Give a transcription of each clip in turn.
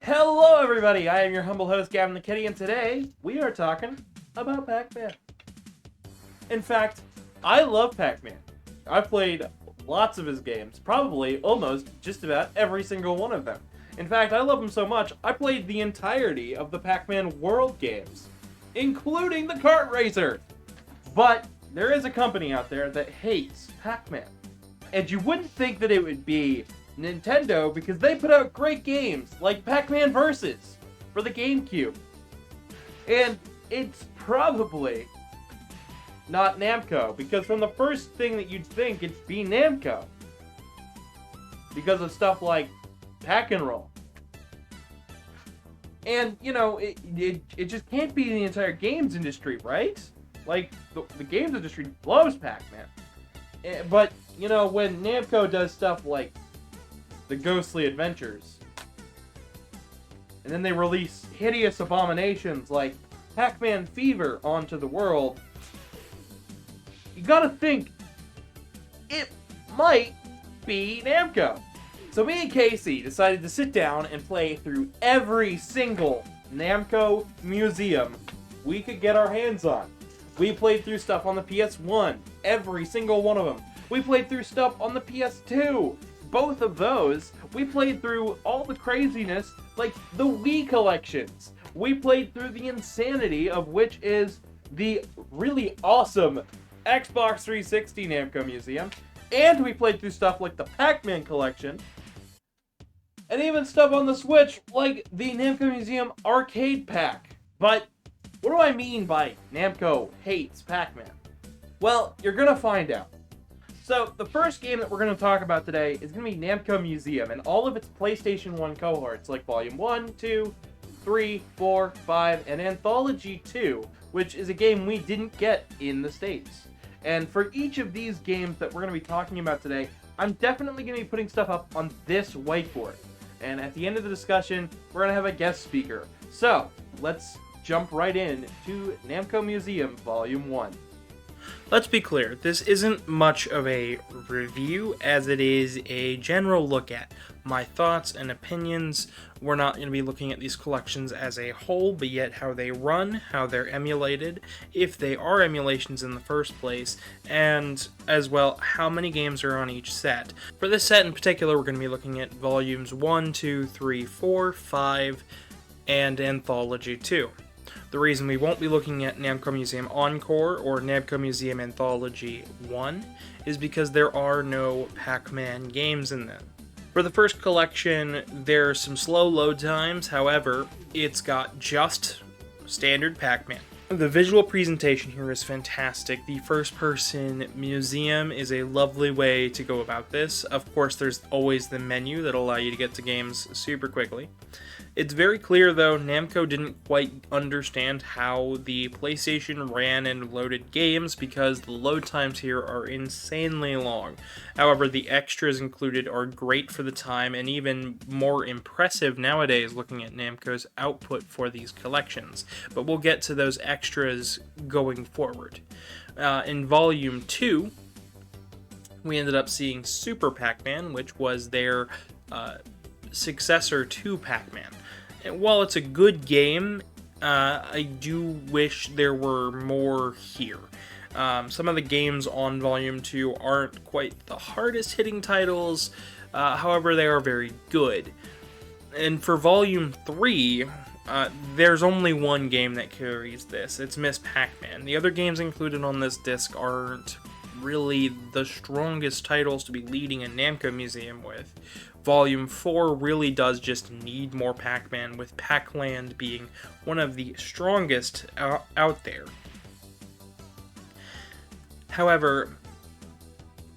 Hello everybody, I am your humble host Gavin the Kitty, and today we are talking about Pac-Man. In fact, I love Pac-Man. I've played lots of his games, probably almost just about every single one of them. In fact, I love him so much, I played the entirety of the Pac-Man World games, including the kart racer. But there is a company out there that hates Pac-Man. And you wouldn't think that it would be Nintendo because they put out great games like Pac-Man Versus for the GameCube. And it's probably not Namco, because from the first thing that you'd think it'd be Namco. Because of stuff like Pack and Roll. And, you know, it just can't be the entire games industry, right? Like, the games industry loves Pac-Man. But, you know, when Namco does stuff like the Ghostly Adventures, and then they release hideous abominations like Pac-Man Fever onto the world, you gotta think it might be Namco. So me and Casey decided to sit down and play through every single Namco museum we could get our hands on. We played through stuff on the PS1, every single one of them. We played through stuff on the PS2. Both of those, we played through all the craziness, like the Wii collections. We played through the insanity of which is the really awesome Xbox 360 Namco Museum. And we played through stuff like the Pac-Man collection. And even stuff on the Switch, like the Namco Museum Arcade Pack. But what do I mean by Namco hates Pac-Man? Well, you're gonna find out. So, the first game that we're going to talk about today is going to be Namco Museum and all of its PlayStation 1 cohorts, like Volume 1, 2, 3, 4, 5, and Anthology 2, which is a game we didn't get in the States. And for each of these games that we're going to be talking about today, I'm definitely going to be putting stuff up on this whiteboard. And at the end of the discussion, we're going to have a guest speaker. So, let's jump right in to Namco Museum Volume 1. Let's be clear, this isn't much of a review as it is a general look at my thoughts and opinions. We're not going to be looking at these collections as a whole, but yet how they run, how they're emulated, if they are emulations in the first place, and as well how many games are on each set. For this set in particular, we're going to be looking at volumes 1, 2, 3, 4, 5, and Anthology 2. The reason we won't be looking at Namco Museum Encore or Namco Museum Anthology 1 is because there are no Pac-Man games in them. For the first collection, there are some slow load times, however, it's got just standard Pac-Man. The visual presentation here is fantastic. The first-person museum is a lovely way to go about this. Of course, there's always the menu that'll allow you to get to games super quickly. It's very clear, though, Namco didn't quite understand how the PlayStation ran and loaded games because the load times here are insanely long. However, the extras included are great for the time and even more impressive nowadays looking at Namco's output for these collections. But we'll get to those extras going forward. In Volume 2, we ended up seeing Super Pac-Man, which was their successor to Pac-Man. And while it's a good game, I do wish there were more here. Some of the games on Volume 2 aren't quite the hardest hitting titles, however they are very good. And for Volume 3, there's only one game that carries this. It's Ms.Pac-Man. The other games included on this disc aren't really the strongest titles to be leading a Namco Museum with. Volume 4 really does just need more Pac-Man, with Pac-Land being one of the strongest out there. However,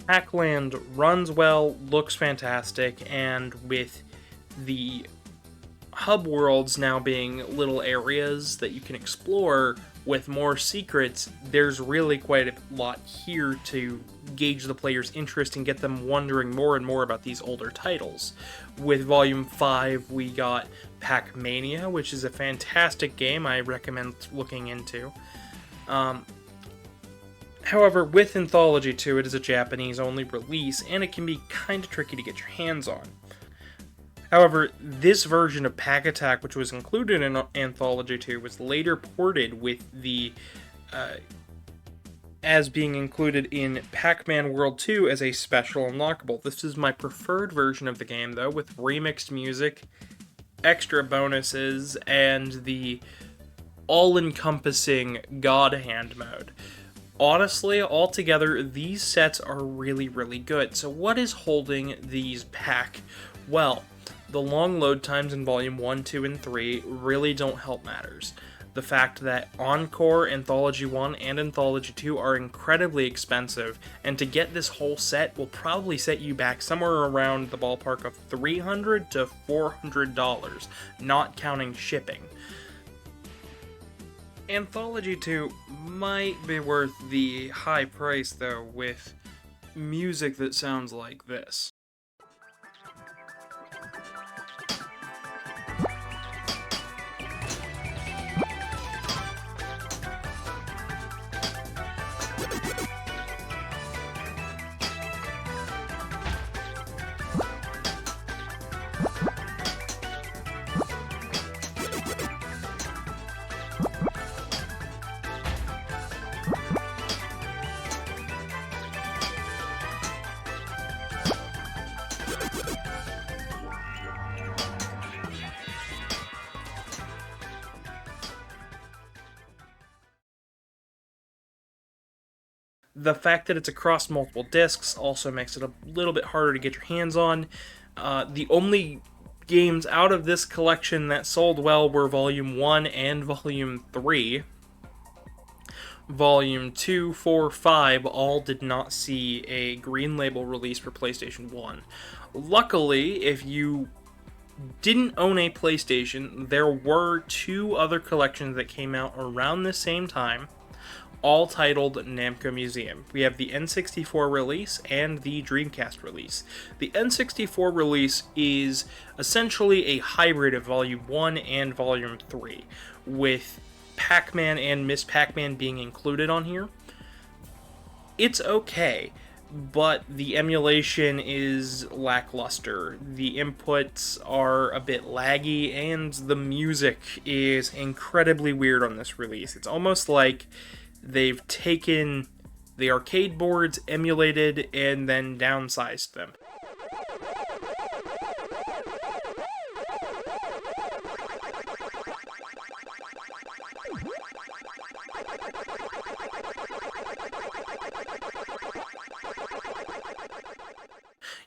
Pac-Land runs well, looks fantastic, and with the hub worlds now being little areas that you can explore with more secrets, there's really quite a lot here to gauge the player's interest and get them wondering more and more about these older titles. With Volume 5, we got Pac-Mania, which is a fantastic game I recommend looking into. However, with Anthology 2, it is a Japanese-only release, and it can be kinda tricky to get your hands on. However, this version of Pack Attack, which was included in Anthology 2, was later ported with the as being included in Pac-Man World 2 as a special unlockable. This is my preferred version of the game, though, with remixed music, extra bonuses, and the all-encompassing God Hand mode. Honestly, altogether, these sets are really, really good. So what is holding these back? Well, the long load times in Volume 1, 2, and 3 really don't help matters. The fact that Encore, Anthology 1, and Anthology 2 are incredibly expensive, and to get this whole set will probably set you back somewhere around the ballpark of $300 to $400, not counting shipping. Anthology 2 might be worth the high price, though, with music that sounds like this. The fact that it's across multiple discs also makes it a little bit harder to get your hands on. The only games out of this collection that sold well were Volume 1 and Volume 3. Volume 2, 4, 5 all did not see a green label release for PlayStation 1. Luckily, if you didn't own a PlayStation, there were two other collections that came out around the same time, all titled Namco Museum. We have the N64 release and the Dreamcast release. The N64 release is essentially a hybrid of Volume 1 and Volume 3, with Pac-Man and Ms.Pac-Man being included on here. It's okay, but the emulation is lackluster. The inputs are a bit laggy, and the music is incredibly weird on this release. It's almost like they've taken the arcade boards, emulated, and then downsized them.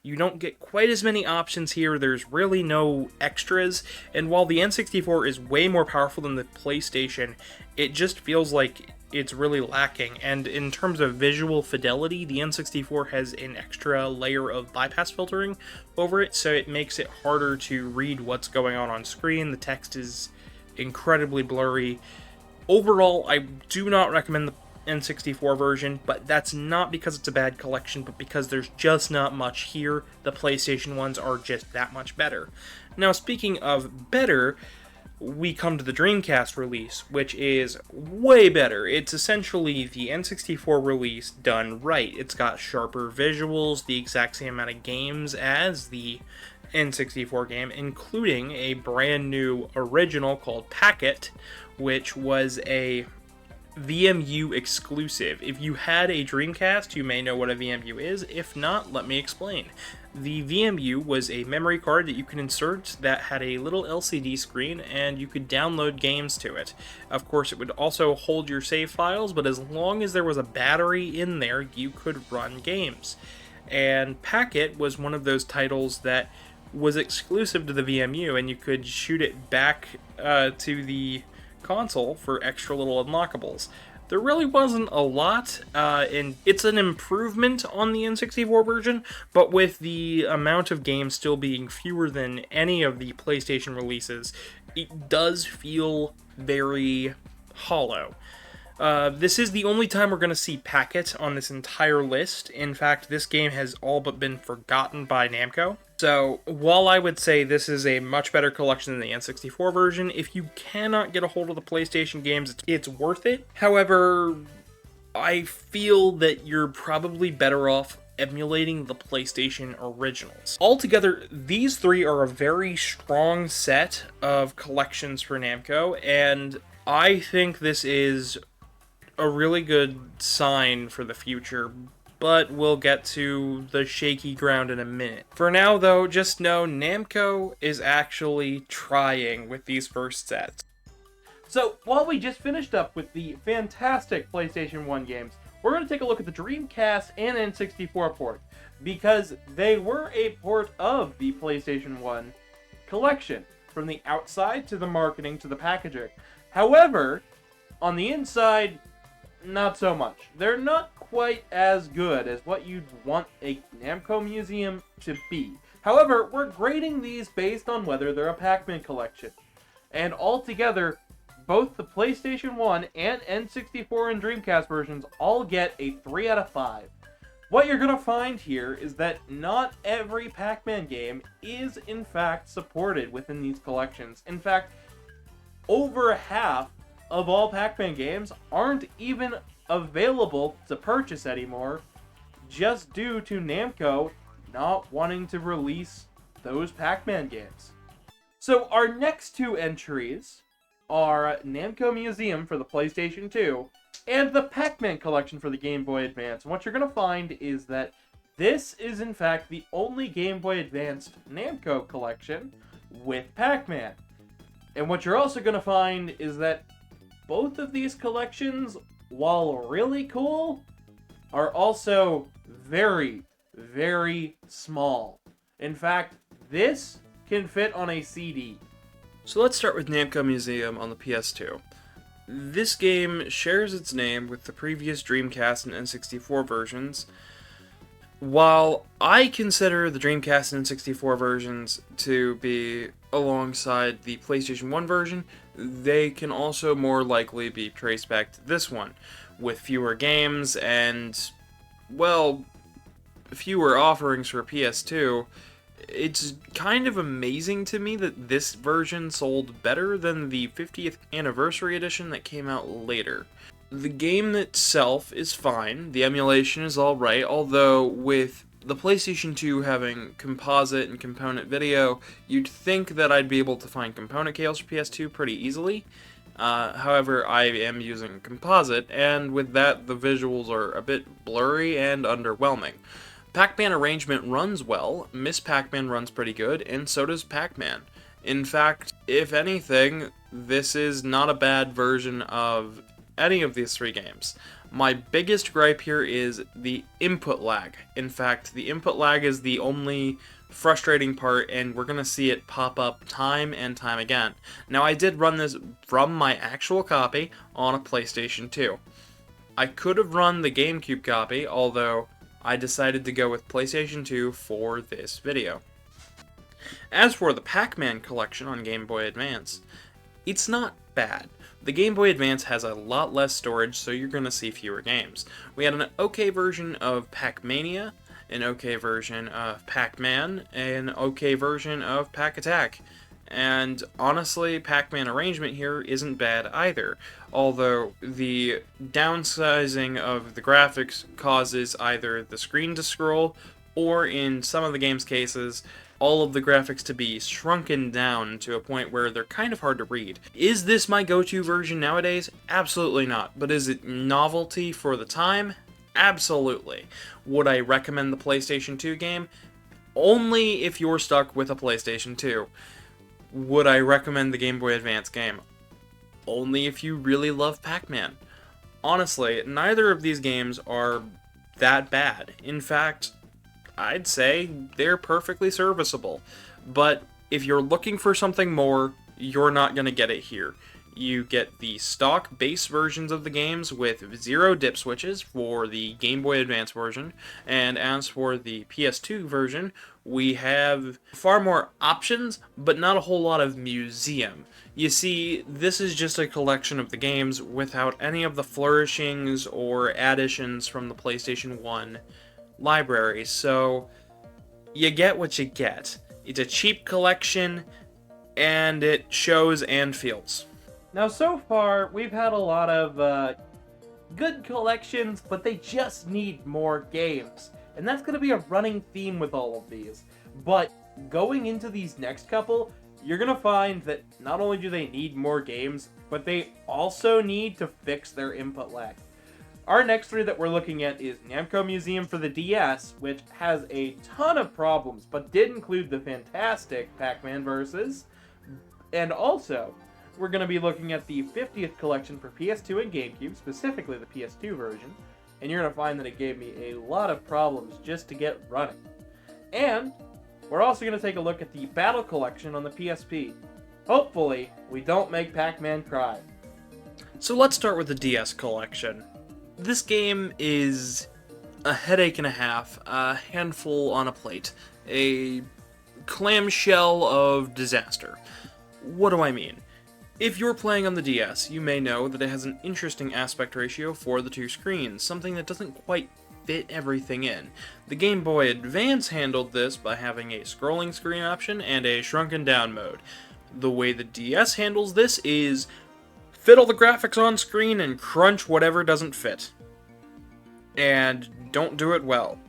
You don't get quite as many options here, there's really no extras, and while the N64 is way more powerful than the PlayStation, it just feels like it's really lacking. And in terms of visual fidelity, the N64 has an extra layer of bypass filtering over it, so it makes it harder to read what's going on screen. The text is incredibly blurry. Overall, I do not recommend the N64 version, but that's not because it's a bad collection, but because there's just not much here. The PlayStation ones are just that much better. Now, speaking of better, we come to the Dreamcast release, which is way better. It's essentially the N64 release done right. It's got sharper visuals, the exact same amount of games as the N64 game, including a brand new original called Packet, which was a VMU exclusive. If you had a Dreamcast, you may know what a VMU is. If not, let me explain. The VMU was a memory card that you could insert that had a little LCD screen, and you could download games to it. Of course, it would also hold your save files, but as long as there was a battery in there, you could run games. And Packet was one of those titles that was exclusive to the VMU, and you could shoot it back to the console for extra little unlockables. There really wasn't a lot, and it's an improvement on the N64 version, but with the amount of games still being fewer than any of the PlayStation releases, it does feel very hollow. This is the only time we're going to see Packet on this entire list. In fact, this game has all but been forgotten by Namco. So, while I would say this is a much better collection than the N64 version, if you cannot get a hold of the PlayStation games, it's worth it. However, I feel that you're probably better off emulating the PlayStation originals. Altogether, these three are a very strong set of collections for Namco, and I think this is a really good sign for the future, but we'll get to the shaky ground in a minute. For now, though, just know Namco is actually trying with these first sets. So, while we just finished up with the fantastic PlayStation 1 games, we're going to take a look at the Dreamcast and N64 port, because they were a port of the PlayStation 1 collection, from the outside to the marketing to the packaging. However, on the inside, not so much. They're not quite as good as what you'd want a Namco museum to be. However, we're grading these based on whether they're a Pac-Man collection. And altogether, both the PlayStation 1 and N64 and Dreamcast versions all get a 3 out of 5. What you're going to find here is that not every Pac-Man game is in fact supported within these collections. In fact, over half of all Pac-Man games aren't even available to purchase anymore, just due to Namco not wanting to release those Pac-Man games. So our next two entries are Namco Museum for the PlayStation 2 and the Pac-Man collection for the Game Boy Advance. And what you're going to find is that this is in fact the only Game Boy Advanced Namco collection with Pac-Man. And what you're also going to find is that both of these collections, while really cool, are also very, very small. In fact, this can fit on a CD. So let's start with Namco Museum on the PS2. This game shares its name with the previous Dreamcast and N64 versions. While I consider the Dreamcast and N64 versions to be alongside the PlayStation 1 version, they can also more likely be traced back to this one, with fewer games and, well, fewer offerings for PS2. It's kind of amazing to me that this version sold better than the 50th anniversary edition that came out later. The game itself is fine, the emulation is alright, although with the PlayStation 2 having composite and component video, you'd think that I'd be able to find component cables for PS2 pretty easily. However, I am using composite, and with that, the visuals are a bit blurry and underwhelming. Pac-Man arrangement runs well, Ms.Pac-Man runs pretty good, and so does Pac-Man. In fact, if anything, this is not a bad version of any of these three games. My biggest gripe here is the input lag. In fact, the input lag is the only frustrating part, and we're going to see it pop up time and time again. Now, I did run this from my actual copy on a PlayStation 2. I could have run the GameCube copy, although I decided to go with PlayStation 2 for this video. As for the Pac-Man collection on Game Boy Advance, it's not bad. The Game Boy Advance has a lot less storage, so you're going to see fewer games. We had an okay version of Pac-Mania, an okay version of Pac-Man, an okay version of Pac-Attack. And honestly, Pac-Man arrangement here isn't bad either, although the downsizing of the graphics causes either the screen to scroll, or in some of the game's cases, all of the graphics to be shrunken down to a point where they're kind of hard to read. Is this my go-to version nowadays? Absolutely not. But is it novelty for the time? Absolutely. Would I recommend the PlayStation 2 game? Only if you're stuck with a PlayStation 2. Would I recommend the Game Boy Advance game? Only if you really love Pac-Man. Honestly, neither of these games are that bad. In fact, I'd say they're perfectly serviceable. But if you're looking for something more, you're not going to get it here. You get the stock base versions of the games with 0 dip switches for the Game Boy Advance version, and as for the PS2 version, we have far more options, but not a whole lot of museum. You see, this is just a collection of the games without any of the flourishings or additions from the PlayStation 1 library, so you get what you get. It's a cheap collection, and it shows and feels. Now, so far, we've had a lot of good collections, but they just need more games. And that's going to be a running theme with all of these. But going into these next couple, you're going to find that not only do they need more games, but they also need to fix their input lag. Our next three that we're looking at is Namco Museum for the DS, which has a ton of problems, but did include the fantastic Pac-Man Versus. And also, we're going to be looking at the 50th collection for PS2 and GameCube, specifically the PS2 version. And you're going to find that it gave me a lot of problems just to get running. And we're also going to take a look at the Battle Collection on the PSP. Hopefully, we don't make Pac-Man cry. So let's start with the DS collection. This game is a headache and a half, a handful on a plate, a clamshell of disaster. What do I mean? If you're playing on the DS, you may know that it has an interesting aspect ratio for the two screens, something that doesn't quite fit everything in. The Game Boy Advance handled this by having a scrolling screen option and a shrunken down mode. The way the DS handles this is fit all the graphics on screen and crunch whatever doesn't fit. And don't do it well.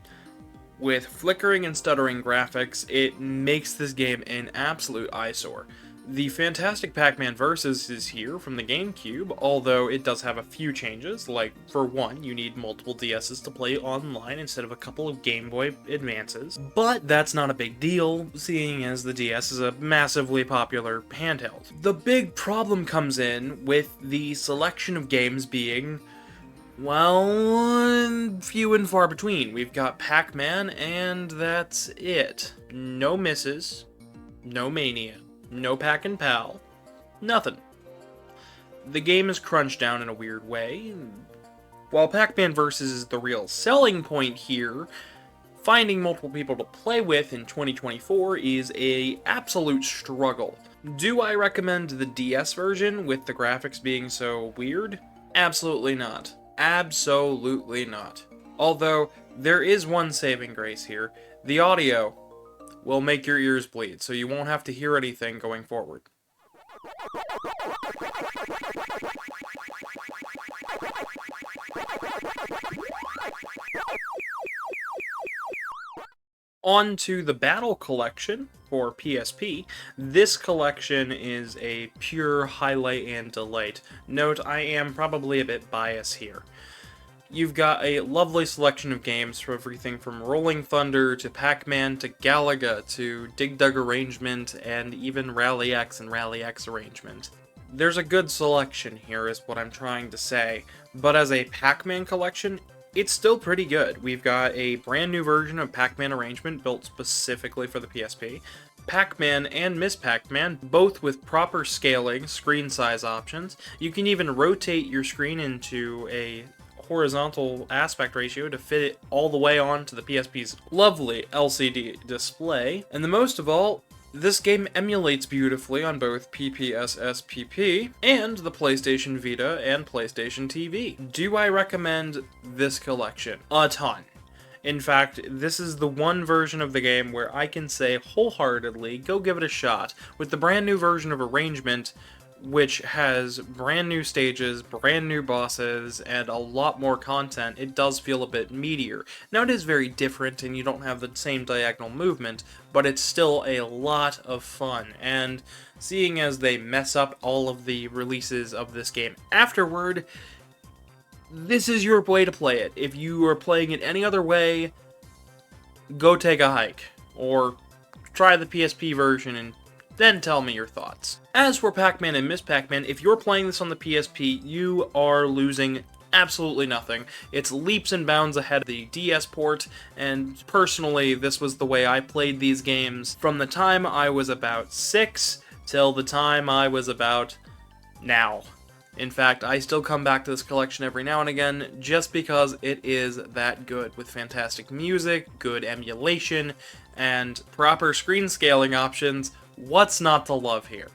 With flickering and stuttering graphics, it makes this game an absolute eyesore. The fantastic Pac-Man Versus is here from the GameCube, although it does have a few changes, like, for one, you need multiple DSs to play online instead of a couple of Game Boy Advances. But that's not a big deal, seeing as the DS is a massively popular handheld. The big problem comes in with the selection of games being, well, few and far between. We've got Pac-Man, and that's it. No misses, no Mania. No Pack and Pal. Nothing. The game is crunched down in a weird way. While Pac-Man Versus is the real selling point here, finding multiple people to play with in 2024 is an absolute struggle. Do I recommend the DS version with the graphics being so weird? Absolutely not. Absolutely not. Although, there is one saving grace here. The audio will make your ears bleed, so you won't have to hear anything going forward. On to the Battle Collection for PSP. This collection is a pure highlight and delight. Note, I am probably a bit biased here. You've got a lovely selection of games from everything from Rolling Thunder to Pac-Man to Galaga to Dig Dug Arrangement and even Rally X and Rally X Arrangement. There's a good selection here is what I'm trying to say, but as a Pac-Man collection, it's still pretty good. We've got a brand new version of Pac-Man Arrangement built specifically for the PSP, Pac-Man and Ms.Pac-Man, both with proper scaling, screen size options. You can even rotate your screen into a horizontal aspect ratio to fit it all the way onto the PSP's lovely LCD display. And the most of all, this game emulates beautifully on both PPSSPP and the PlayStation Vita and PlayStation TV. Do I recommend this collection? A ton. In fact, this is the one version of the game where I can say wholeheartedly, go give it a shot. With the brand new version of Arrangement, which has brand new stages, brand new bosses, and a lot more content, it does feel a bit meatier. Now it is very different and you don't have the same diagonal movement, but it's still a lot of fun, and seeing as they mess up all of the releases of this game afterward, this is your way to play it. If you are playing it any other way, go take a hike, or try the PSP version and then tell me your thoughts. As for Pac-Man and Ms.Pac-Man, if you're playing this on the PSP, you are losing absolutely nothing. It's leaps and bounds ahead of the DS port, and personally, this was the way I played these games from the time I was about 6 till the time I was about now. In fact, I still come back to this collection every now and again just because it is that good, with fantastic music, good emulation, and proper screen scaling options. What's not to love here?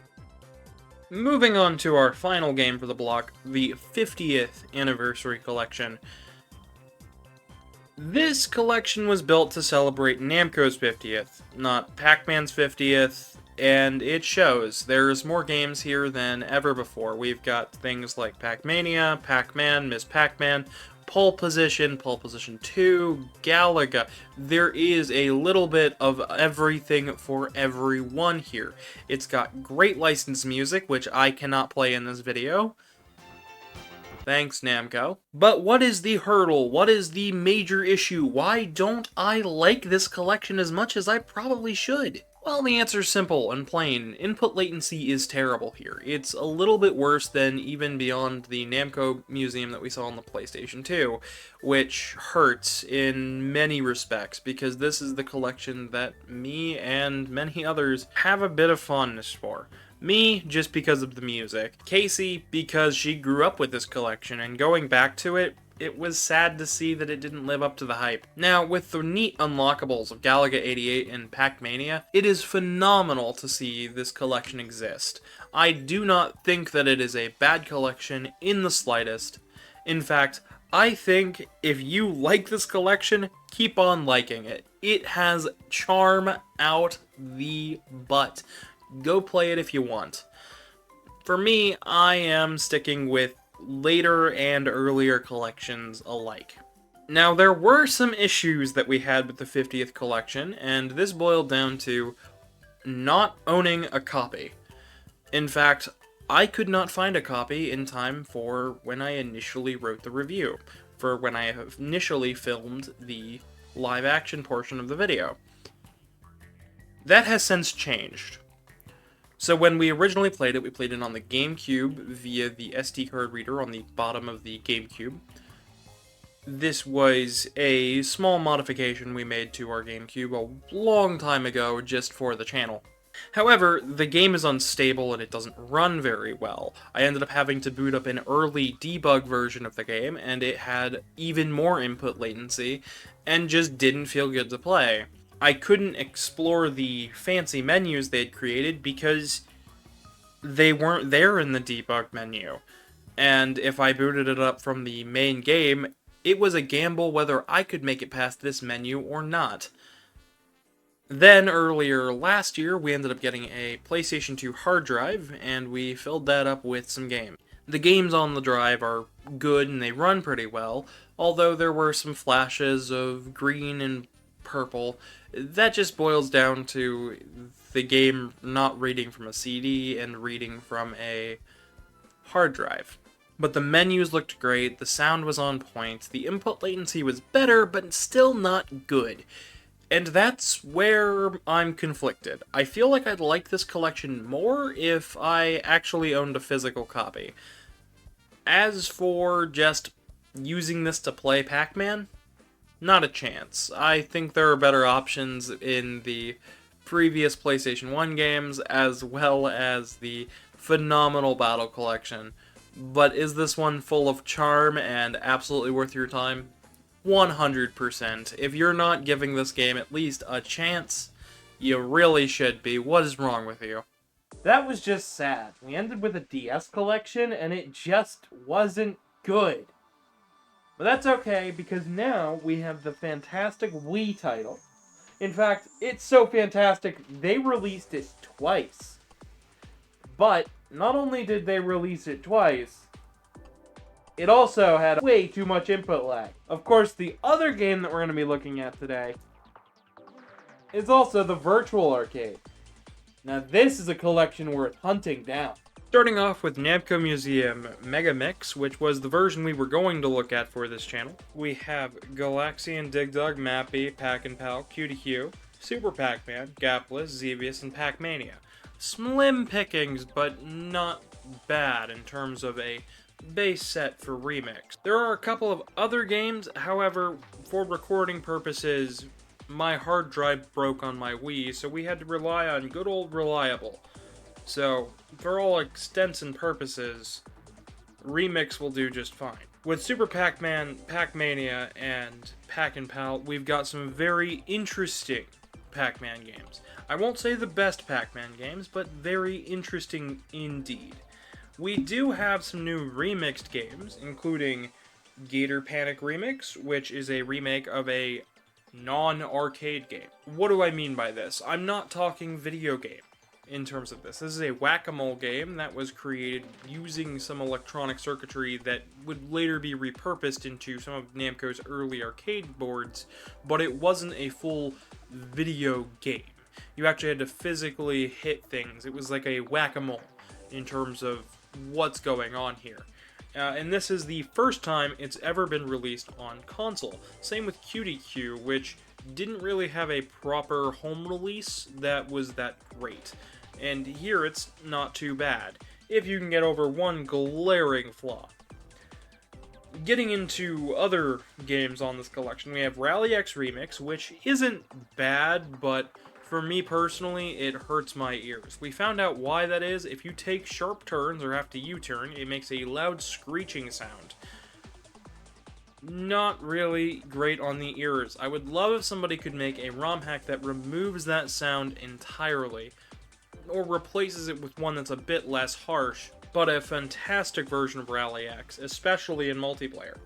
Moving on to our final game for the block, the 50th Anniversary Collection. This collection was built to celebrate Namco's 50th, not Pac-Man's 50th, and it shows. There's more games here than ever before. We've got things like Pac-Mania, Pac-Man, Ms.Pac-Man, Pole Position 2, Galaga. There is a little bit of everything for everyone here. It's got great licensed music, which I cannot play in this video. Thanks, Namco. But what is the hurdle? What is the major issue? Why don't I like this collection as much as I probably should? Well, the answer's simple and plain. Input latency is terrible here. It's a little bit worse than even beyond the Namco museum that we saw on the PlayStation 2, which hurts in many respects, because this is the collection that me and many others have a bit of fondness for. Me, just because of the music. Casey, because she grew up with this collection, and going back to it, it was sad to see that it didn't live up to the hype. Now, with the neat unlockables of Galaga 88 and Pac-Mania, it is phenomenal to see this collection exist. I do not think that it is a bad collection in the slightest. In fact, I think if you like this collection, keep on liking it. It has charm out the butt. Go play it if you want. For me, I am sticking with later and earlier collections alike. Now, there were some issues that we had with the 50th collection, and this boiled down to not owning a copy. In fact, I could not find a copy in time for when I initially wrote the review, for when I initially filmed the live-action portion of the video. That has since changed. So when we originally played it, we played it on the GameCube via the SD card reader on the bottom of the GameCube. This was a small modification we made to our GameCube a long time ago just for the channel. However, the game is unstable and it doesn't run very well. I ended up having to boot up an early debug version of the game, and it had even more input latency and just didn't feel good to play. I couldn't explore the fancy menus they had created because they weren't there in the debug menu. And if I booted it up from the main game, it was a gamble whether I could make it past this menu or not. Then, earlier last year, we ended up getting a PlayStation 2 hard drive, and we filled that up with some games. The games on the drive are good and they run pretty well, although there were some flashes of green and purple. That just boils down to the game not reading from a CD and reading from a hard drive. But the menus looked great, the sound was on point, the input latency was better, but still not good. And that's where I'm conflicted. I feel like I'd like this collection more if I actually owned a physical copy. As for just using this to play Pac-Man, not a chance. I think there are better options in the previous PlayStation 1 games, as well as the phenomenal Battle Collection. But is this one full of charm and absolutely worth your time? 100%. If you're not giving this game at least a chance, you really should be. What is wrong with you? That was just sad. We ended with a DS collection, and it just wasn't good. But that's okay, because now we have the fantastic Wii title. In fact, it's so fantastic, they released it twice. But, not only did they release it twice, it also had way too much input lag. Of course, the other game that we're going to be looking at today is also the Virtual Arcade. Now this is a collection worth hunting down. Starting off with Namco Museum Mega Mix, which was the version we were going to look at for this channel. We have Galaxian, Dig Dug, Mappy, Pac and Pal, Q2Q, Super Pac-Man, Gapless, Xevious, and Pac-Mania. Slim pickings, but not bad in terms of a base set for remix. There are a couple of other games, however, for recording purposes, my hard drive broke on my Wii, so we had to rely on good old Reliable. So, for all extents and purposes, remix will do just fine. With Super Pac-Man, Pac-Mania, and Pac and Pal, we've got some very interesting Pac-Man games. I won't say the best Pac-Man games, but very interesting indeed. We do have some new remixed games, including Gator Panic Remix, which is a remake of a non-arcade game. What do I mean by this? I'm not talking video game. in terms of this. This is a whack-a-mole game that was created using some electronic circuitry that would later be repurposed into some of Namco's early arcade boards, but it wasn't a full video game. You actually had to physically hit things. It was like a whack-a-mole in terms of what's going on here. And this is the first time it's ever been released on console. Same with QDQ, which didn't really have a proper home release that was that great. And here it's not too bad, if you can get over one glaring flaw. Getting into other games on this collection, we have Rally X Remix, which isn't bad, but for me personally, it hurts my ears. We found out why that is. If you take sharp turns or have to U-turn, it makes a loud screeching sound. Not really great on the ears. I would love if somebody could make a ROM hack that removes that sound entirely, or replaces it with one that's a bit less harsh, but a fantastic version of Rally X, especially in multiplayer.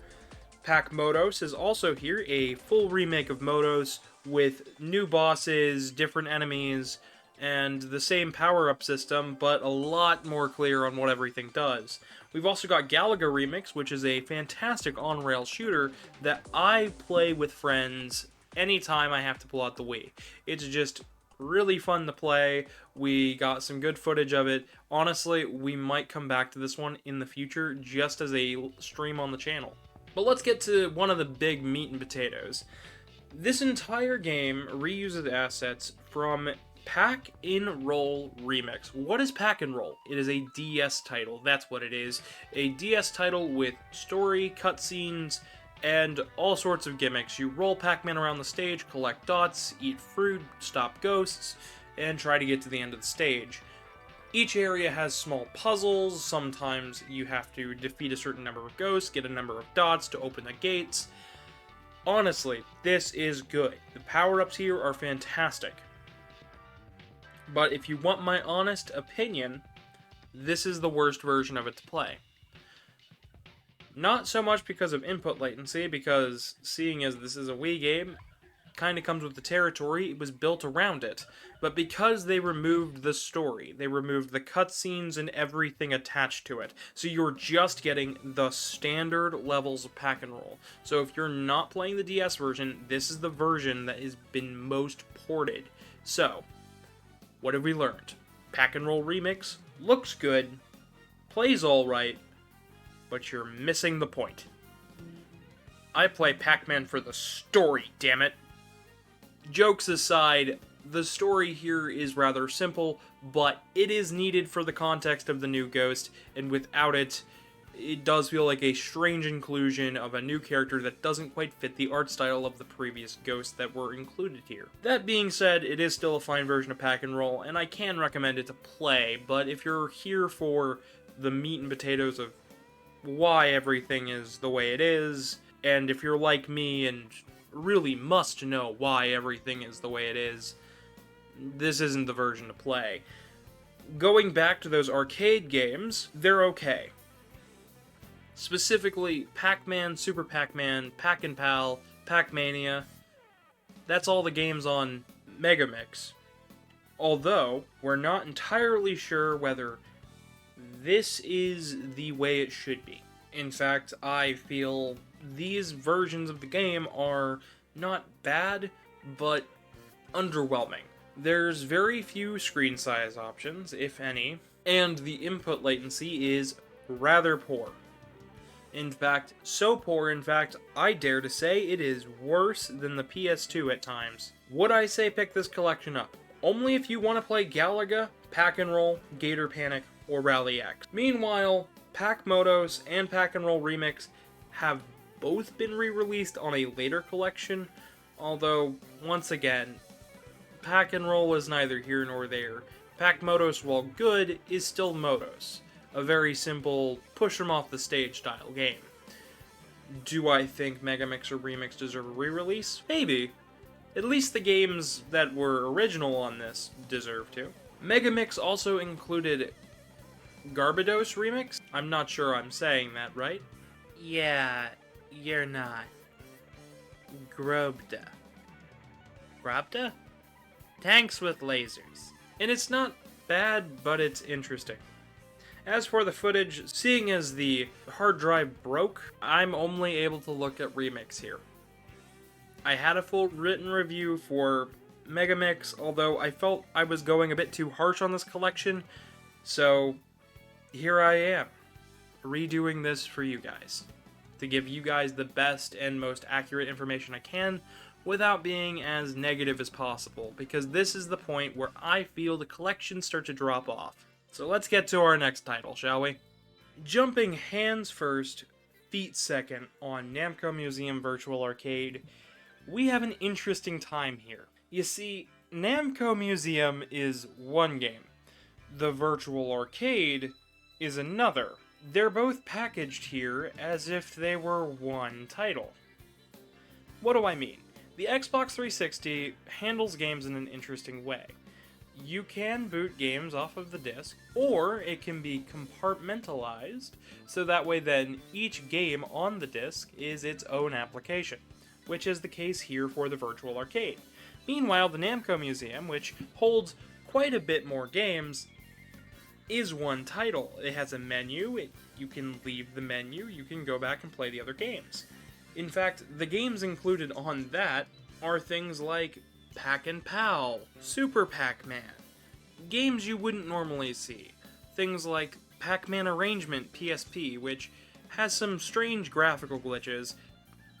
Pac Motos is also here, a full remake of Motos with new bosses, different enemies, and the same power-up system, but a lot more clear on what everything does. We've also got Galaga Remix, which is a fantastic on-rail shooter that I play with friends anytime I have to pull out the Wii. It's just really fun to play. We got some good footage of it. Honestly, we might come back to this one in the future just as a stream on the channel. But let's get to one of the big meat and potatoes. This entire game reuses assets from Pack-N-Roll Remix. What is Pack-N-Roll? It is a DS title, that's what it is. A DS title with story, cutscenes, and all sorts of gimmicks. You roll Pac-Man around the stage, collect dots, eat fruit, stop ghosts, and try to get to the end of the stage. Each area has small puzzles. Sometimes you have to defeat a certain number of ghosts, get a number of dots to open the gates. Honestly, this is good. The power-ups here are fantastic. But if you want my honest opinion, this is the worst version of it to play. Not so much because of input latency, because seeing as this is a Wii game, kind of comes with the territory, it was built around it. But because they removed the story, they removed the cutscenes and everything attached to it. So you're just getting the standard levels of Pack-N-Roll. So if you're not playing the DS version, this is the version that has been most ported. So, what have we learned? Pack-N-Roll Remix looks good, plays alright, but you're missing the point. I play Pac-Man for the story, damn it. Jokes aside, the story here is rather simple, but it is needed for the context of the new Ghost, and without it, it does feel like a strange inclusion of a new character that doesn't quite fit the art style of the previous Ghosts that were included here. That being said, it is still a fine version of Pack-N-Roll, and I can recommend it to play, but if you're here for the meat and potatoes of why everything is the way it is, and if you're like me and really must know why everything is the way it is, this isn't the version to play. Going back to those arcade games, they're okay. Specifically, Pac-Man, Super Pac-Man, Pac-N-Pal, Pac-Mania. That's all the games on Megamix. Although, we're not entirely sure whether this is the way it should be. In fact, I feel these versions of the game are not bad, but underwhelming. There's very few screen size options, if any, and the input latency is rather poor. In fact, so poor, I dare to say it is worse than the PS2 at times. Would I say pick this collection up? Only if you want to play Galaga, Pack-N-Roll, Gator Panic, or Rally X. Meanwhile, Pac Motos and Pack-N-Roll Remix have both been re-released on a later collection, although, once again, Pack-N-Roll is neither here nor there. Pac Motos, while good, is still Motos. A very simple, push them off the stage style game. Do I think Megamix or Remix deserve a re-release? Maybe. At least the games that were original on this deserve to. Megamix also included Garbados Remix? I'm not sure I'm saying that right. Yeah, you're not. Grobda. Grobda? Tanks with lasers. And it's not bad, but it's interesting. As for the footage, seeing as the hard drive broke, I'm only able to look at remakes here. I had a full written review for Megamix, although I felt I was going a bit too harsh on this collection, so here I am, redoing this for you guys, to give you guys the best and most accurate information I can, without being as negative as possible, because this is the point where I feel the collections start to drop off. So let's get to our next title, shall we? Jumping hands first, feet second on Namco Museum Virtual Arcade, we have an interesting time here. You see, Namco Museum is one game. The Virtual Arcade is another. They're both packaged here as if they were one title. What do I mean? The Xbox 360 handles games in an interesting way. You can boot games off of the disc, or it can be compartmentalized, so that way then each game on the disc is its own application, which is the case here for the Virtual Arcade. Meanwhile, the Namco Museum, which holds quite a bit more games, is one title. It has a menu, you can leave the menu, you can go back and play the other games. In fact, the games included on that are things like Pac and Pal, Super Pac-Man, games you wouldn't normally see. Things like Pac-Man Arrangement PSP, which has some strange graphical glitches,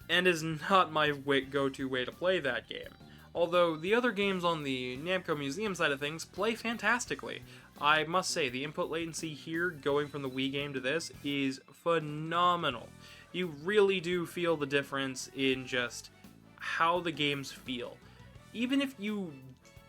and is not my go-to way to play that game. Although the other games on the Namco Museum side of things play fantastically. I must say, the input latency here, going from the Wii game to this, is phenomenal. You really do feel the difference in just how the games feel. Even if you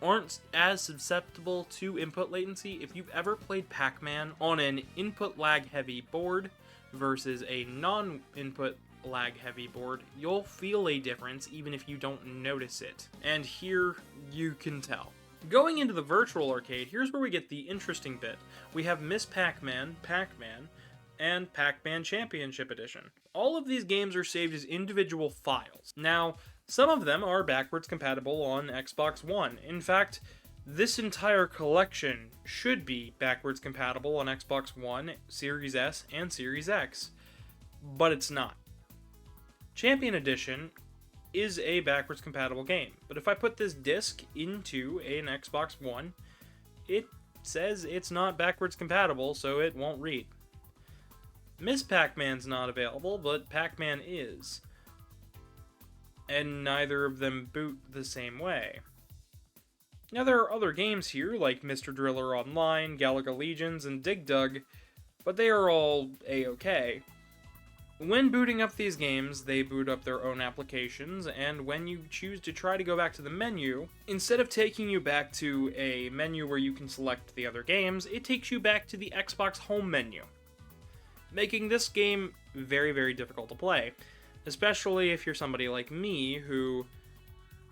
aren't as susceptible to input latency, if you've ever played Pac-Man on an input lag heavy board versus a non-input lag heavy board, you'll feel a difference even if you don't notice it. And here you can tell. Going into the Virtual Arcade, here's where we get the interesting bit. We have Ms.Pac-Man, Pac-Man, and Pac-Man Championship Edition. All of these games are saved as individual files. Now, some of them are backwards compatible on Xbox One. In fact, this entire collection should be backwards compatible on Xbox One, Series S, and Series X, but it's not. Champion Edition is a backwards compatible game, but if I put this disc into an Xbox One, it says it's not backwards compatible, so it won't read. Ms.Pac-Man's not available, but Pac-Man is. And neither of them boot the same way. Now there are other games here, like Mr. Driller Online, Galaga Legions, and Dig Dug, but they are all a-okay. When booting up these games, they boot up their own applications, and when you choose to try to go back to the menu, instead of taking you back to a menu where you can select the other games, it takes you back to the Xbox home menu, making this game very, very difficult to play. Especially if you're somebody like me who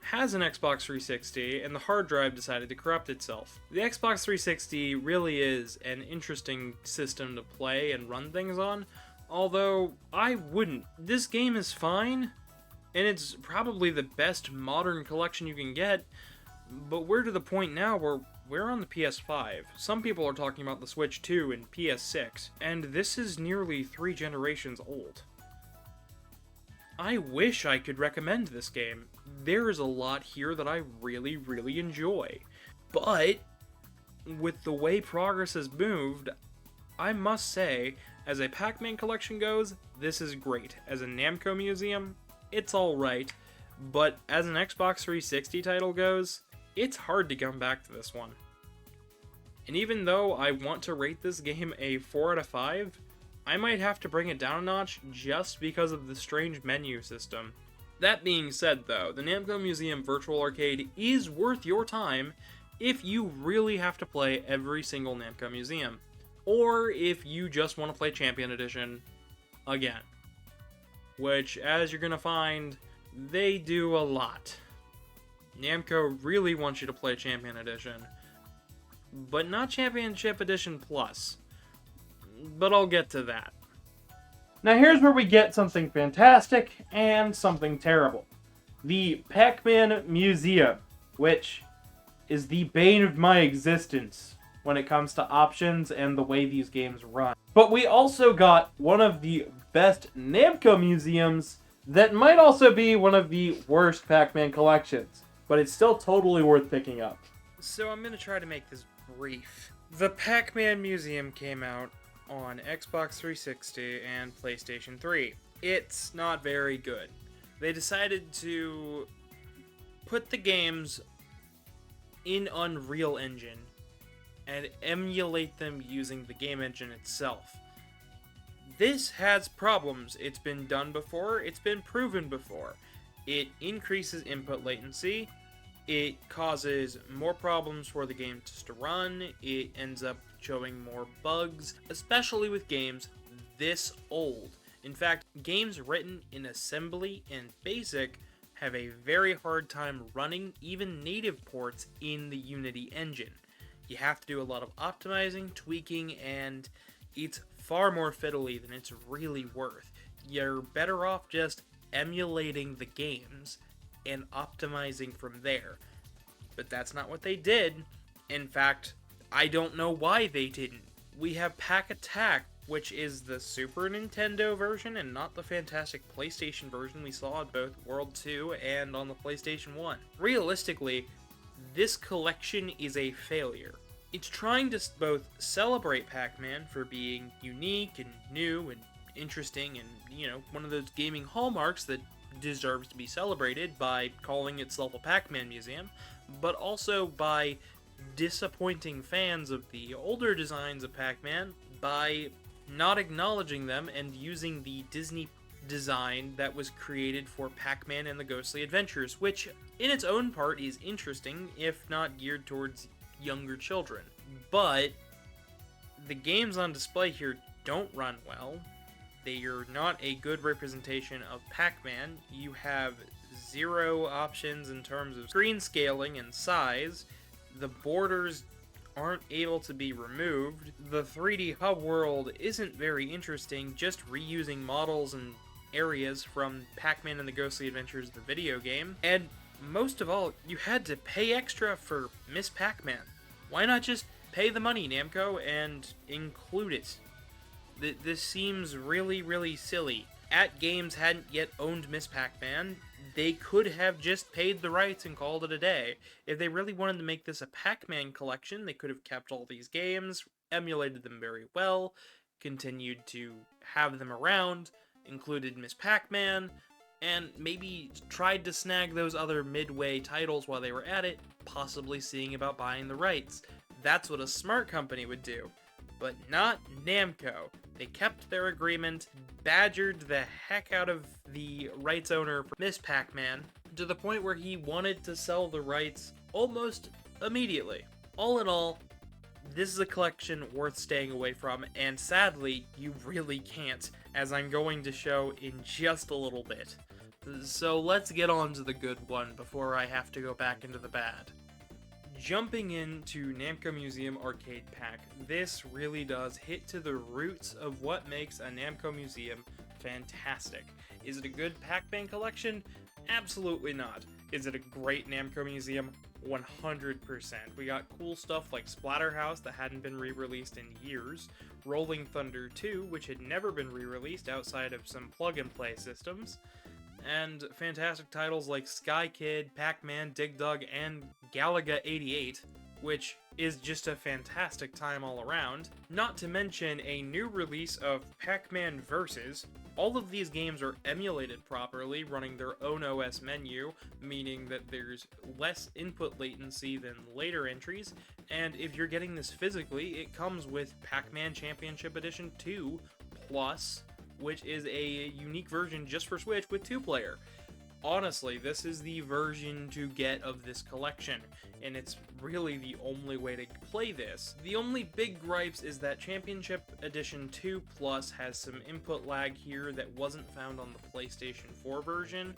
has an Xbox 360 and the hard drive decided to corrupt itself. The Xbox 360 really is an interesting system to play and run things on, although I wouldn't. This game is fine, and it's probably the best modern collection you can get, but we're to the point now where we're on the PS5. Some people are talking about the Switch 2 and PS6, and this is nearly 3 generations old. I wish I could recommend this game. There is a lot here that I really, really enjoy. But, with the way progress has moved, I must say, as a Pac-Man collection goes, this is great. As a Namco Museum, it's alright. But as an Xbox 360 title goes, it's hard to come back to this one. And even though I want to rate this game a 4 out of 5, I might have to bring it down a notch just because of the strange menu system. That being said though, the Namco Museum Virtual Arcade is worth your time if you really have to play every single Namco Museum, or if you just want to play Champion Edition again. Which, as you're gonna find, they do a lot. Namco really wants you to play Champion Edition, but not Championship Edition Plus. But I'll get to that. Now here's where we get something fantastic and something terrible. The Pac-Man Museum, which is the bane of my existence. when it comes to options and the way these games run. But we also got one of the best Namco museums that might also be one of the worst Pac-Man collections, but it's still totally worth picking up. So I'm going to try to make this brief. The Pac-Man Museum came out on Xbox 360 and PlayStation 3. It's not very good. They decided to put the games in Unreal Engine and emulate them using the game engine itself. This has problems. It's been done before, it's been proven before. It increases input latency, it causes more problems for the game to run, it ends up showing more bugs, especially with games this old. In fact, games written in assembly and BASIC have a very hard time running even native ports in the Unity engine. You have to do a lot of optimizing, tweaking, and it's far more fiddly than it's really worth. You're better off just emulating the games and optimizing from there. But that's not what they did. In fact, I don't know why they didn't. We have Pac Attack, which is the Super Nintendo version and not the fantastic PlayStation version we saw on both World 2 and on the PlayStation 1. Realistically, this collection is a failure. It's trying to both celebrate Pac-Man for being unique and new and interesting and, one of those gaming hallmarks that deserves to be celebrated by calling itself a Pac-Man museum, but also by disappointing fans of the older designs of Pac-Man by not acknowledging them and using the Disney design that was created for Pac-Man and the Ghostly Adventures, which in its own part is interesting, if not geared towards younger children. But the games on display here don't run well. They are not a good representation of Pac-Man. You have zero options in terms of screen scaling and size. The borders aren't able to be removed. The 3D hub world isn't very interesting, just reusing models and areas from Pac-Man and the Ghostly Adventures, the video game. And most of all, you had to pay extra for Ms.Pac-Man. Why not just pay the money, Namco, and include it? This seems really, really silly. Games hadn't yet owned Ms.Pac-Man. They could have just paid the rights and called it a day. If they really wanted to make this a Pac-Man collection, they could have kept all these games, emulated them very well, continued to have them around, included Ms.Pac-Man, and maybe tried to snag those other midway titles while they were at it, possibly seeing about buying the rights. That's what a smart company would do. But not Namco. They kept their agreement, badgered the heck out of the rights owner for Ms.Pac-Man, to the point where he wanted to sell the rights almost immediately. All in all, this is a collection worth staying away from, and sadly, you really can't, as I'm going to show in just a little bit. So let's get on to the good one before I have to go back into the bad. Jumping into Namco Museum Arcade Pack, this really does hit to the roots of what makes a Namco Museum fantastic. Is it a good Pac-Man collection? Absolutely not. Is it a great Namco Museum? 100%. We got cool stuff like Splatterhouse that hadn't been re-released in years, Rolling Thunder 2, which had never been re-released outside of some plug-and-play systems, and fantastic titles like Sky Kid, Pac-Man, Dig Dug, and Galaga 88, which is just a fantastic time all around. Not to mention a new release of Pac-Man Versus. All of these games are emulated properly, running their own OS menu, meaning that there's less input latency than later entries, and if you're getting this physically, it comes with Pac-Man Championship Edition 2 Plus, which is a unique version just for Switch with 2-player. Honestly, this is the version to get of this collection, and it's really the only way to play this. The only big gripes is that Championship Edition 2 Plus has some input lag here that wasn't found on the PlayStation 4 version,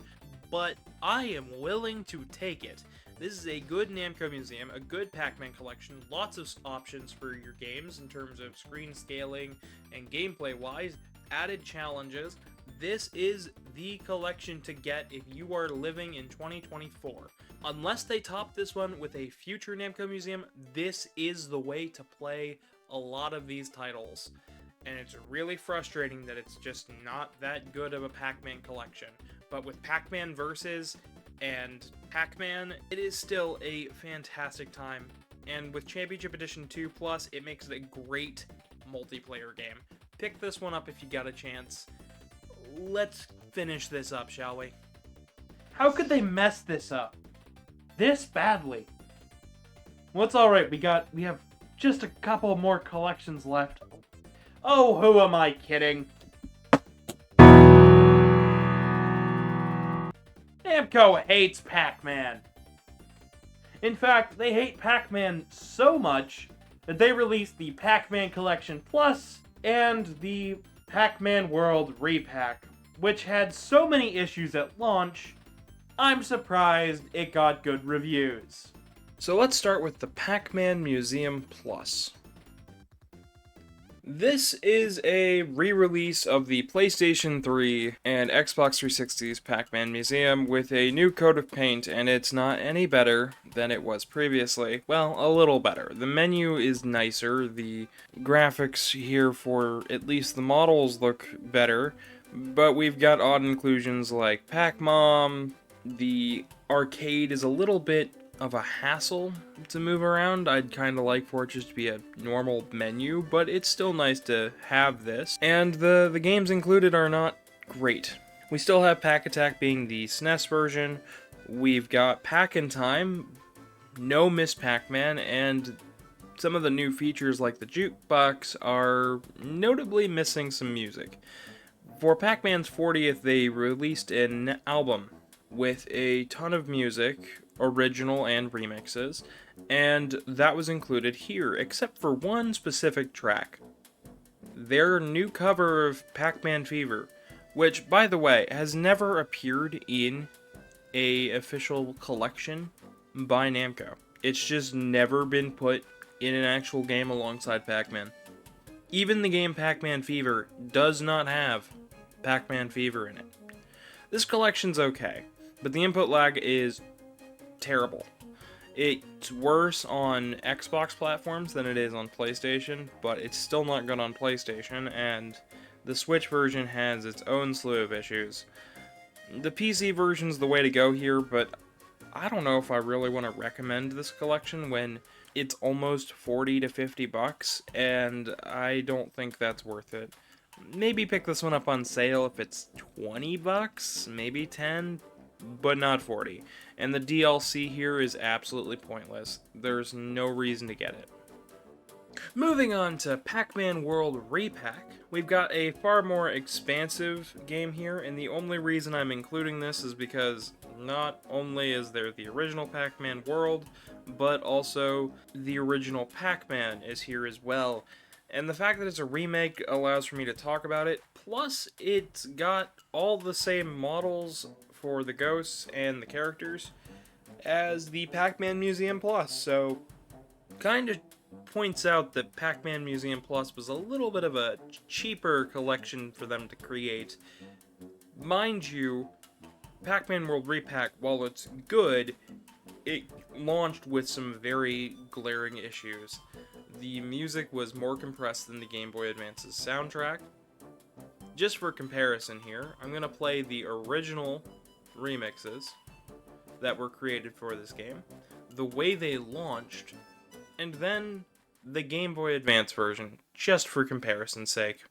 but I am willing to take it. This is a good Namco Museum, a good Pac-Man collection, lots of options for your games in terms of screen scaling and gameplay-wise, added challenges. This is the collection to get if you are living in 2024. Unless they top this one with a future Namco museum, this is the way to play a lot of these titles. And it's really frustrating that it's just not that good of a Pac-Man collection. But with Pac-Man Versus and Pac-Man, it is still a fantastic time. And with Championship Edition 2 Plus, it makes it a great multiplayer game. Pick this one up if you got a chance. Let's finish this up, shall we? How could they mess this up this badly? Well, it's alright. We have just a couple more collections left. Oh, who am I kidding? Namco hates Pac-Man. In fact, they hate Pac-Man so much that they released the Pac-Man Collection Plus and the Pac-Man World Repack, which had so many issues at launch, I'm surprised it got good reviews. So let's start with the Pac-Man Museum Plus. This is a re-release of the PlayStation 3 and Xbox 360's Pac-Man Museum with a new coat of paint, and it's not any better than it was previously. Well, a little better. The menu is nicer, the graphics here for at least the models look better, but we've got odd inclusions like Pac-Mom. The arcade is a little bit of a hassle to move around. I'd kind of like for it just to be a normal menu, but it's still nice to have this. And the games included are not great. We still have Pack Attack being the SNES version. We've got Pack in Time, no Ms.Pac-Man, and some of the new features like the jukebox are notably missing some music. For Pac-Man's 40th, they released an album with a ton of music, original and remixes, and that was included here, except for one specific track. Their new cover of Pac-Man Fever, which, by the way, has never appeared in a official collection by Namco. It's just never been put in an actual game alongside Pac-Man. Even the game Pac-Man Fever does not have Pac-Man Fever in it. This collection's okay, but the input lag is terrible. It's worse on Xbox platforms than it is on PlayStation, but it's still not good on PlayStation, and the Switch version has its own slew of issues. The PC version's the way to go here, but I don't know if I really want to recommend this collection when it's almost 40 to 50 bucks, and I don't think that's worth it. Maybe pick this one up on sale if it's 20 bucks, maybe 10, but not 40. And the DLC here is absolutely pointless. There's no reason to get it. Moving on to Pac-Man World Repack, we've got a far more expansive game here, and the only reason I'm including this is because not only is there the original Pac-Man World, but also the original Pac-Man is here as well. And the fact that it's a remake allows for me to talk about it, plus it's got all the same models for the ghosts and the characters as the Pac-Man Museum Plus, so kind of points out that Pac-Man Museum Plus was a little bit of a cheaper collection for them to create. Mind you, Pac-Man World Repack, while it's good, it launched with some very glaring issues. The music was more compressed than the Game Boy Advance's soundtrack. Just for comparison here, I'm going to play the original remixes that were created for this game, the way they launched, and then the Game Boy Advance version, just for comparison's sake.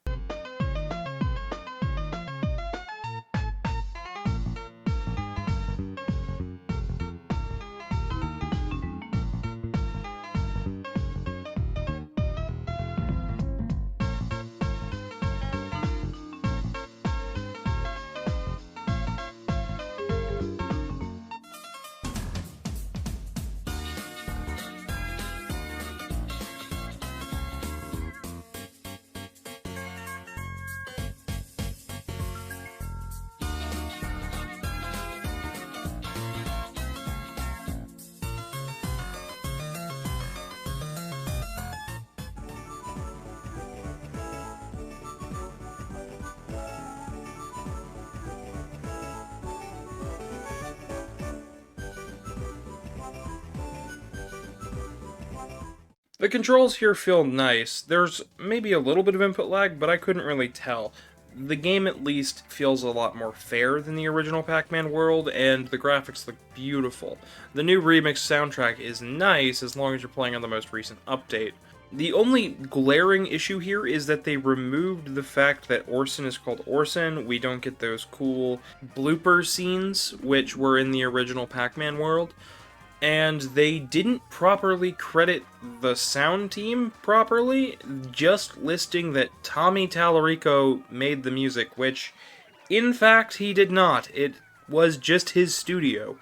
The controls here feel nice. There's maybe a little bit of input lag, but I couldn't really tell. The game at least feels a lot more fair than the original Pac-Man world, and the graphics look beautiful. The new remix soundtrack is nice as long as you're playing on the most recent update. The only glaring issue here is that they removed the fact that Orson is called Orson. We don't get those cool blooper scenes, which were in the original Pac-Man world. And they didn't properly credit the sound team properly, just listing that Tommy Tallarico made the music, which, in fact, he did not. It was just his studio.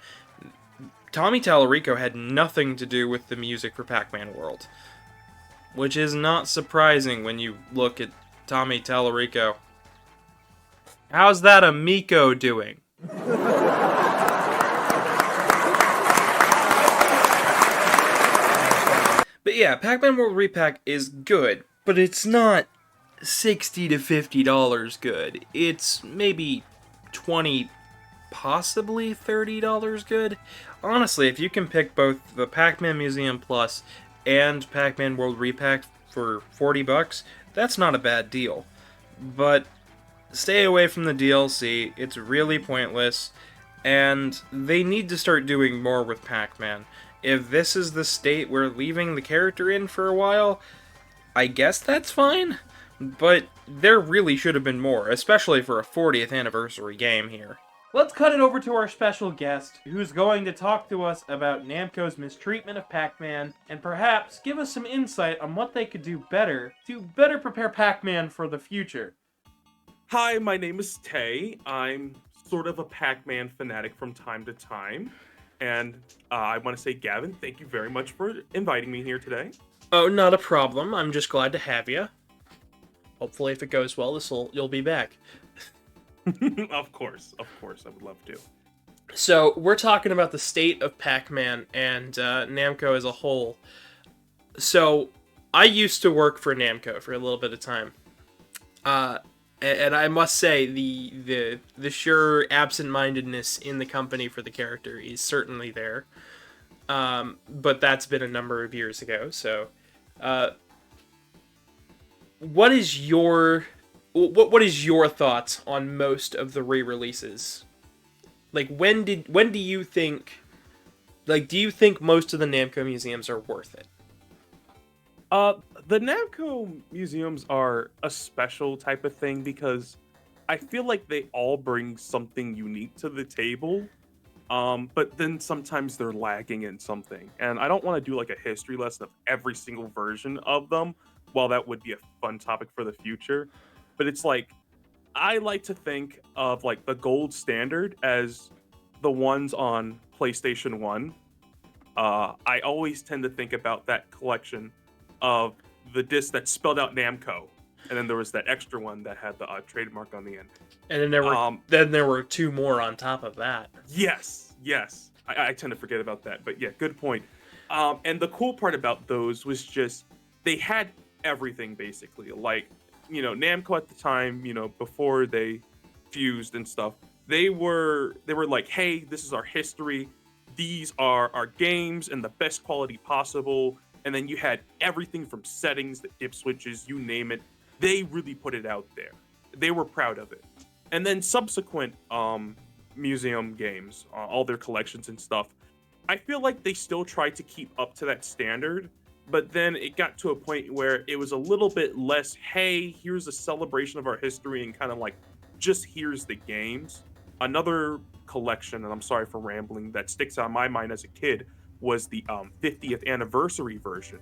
Tommy Tallarico had nothing to do with the music for Pac-Man World, which is not surprising when you look at Tommy Tallarico. How's that a Miko doing? But yeah, Pac-Man World Repack is good, but it's not $60 to $50 good. It's maybe $20, possibly $30 good. Honestly, if you can pick both the Pac-Man Museum Plus and Pac-Man World Repack for $40, that's not a bad deal. But stay away from the DLC, it's really pointless, and they need to start doing more with Pac-Man. If this is the state we're leaving the character in for a while, I guess that's fine, but there really should have been more, especially for a 40th anniversary game here. Let's cut it over to our special guest, who's going to talk to us about Namco's mistreatment of Pac-Man, and perhaps give us some insight on what they could do better to better prepare Pac-Man for the future. Hi, my name is Tay. I'm sort of a Pac-Man fanatic from time to time. And I want to say, Gavin, thank you very much for inviting me here today. Oh, not a problem. I'm just glad to have you. Hopefully, if it goes well, you'll be back. Of course, I would love to. So, we're talking about the state of Pac-Man and Namco as a whole. So, I used to work for Namco for a little bit of time. And I must say, the sure absent-mindedness in the company for the character is certainly there. But that's been a number of years ago, so... What is your thoughts on most of the re-releases? Like, when do you think... Like, do you think most of the Namco museums are worth it? The Namco museums are a special type of thing because I feel like they all bring something unique to the table, but then sometimes they're lacking in something. And I don't want to do like a history lesson of every single version of them, while that would be a fun topic for the future. But it's like, I like to think of like the gold standard as the ones on PlayStation 1. I always tend to think about that collection of the disc that spelled out Namco, and then there was that extra one that had the trademark on the end. And then there were two more on top of that. Yes. I tend to forget about that, but yeah, good point. And the cool part about those was just they had everything basically. Like, you know, Namco at the time, you know, before they fused and stuff, they were like, hey, this is our history. These are our games in the best quality possible. And then you had everything from settings, the dip switches, you name it. They really put it out there. They were proud of it. And then subsequent museum games, all their collections and stuff, I feel like they still tried to keep up to that standard. But then it got to a point where it was a little bit less, hey, here's a celebration of our history, and kind of like, just here's the games. Another collection, and I'm sorry for rambling, that sticks out in my mind as a kid was the 50th anniversary version.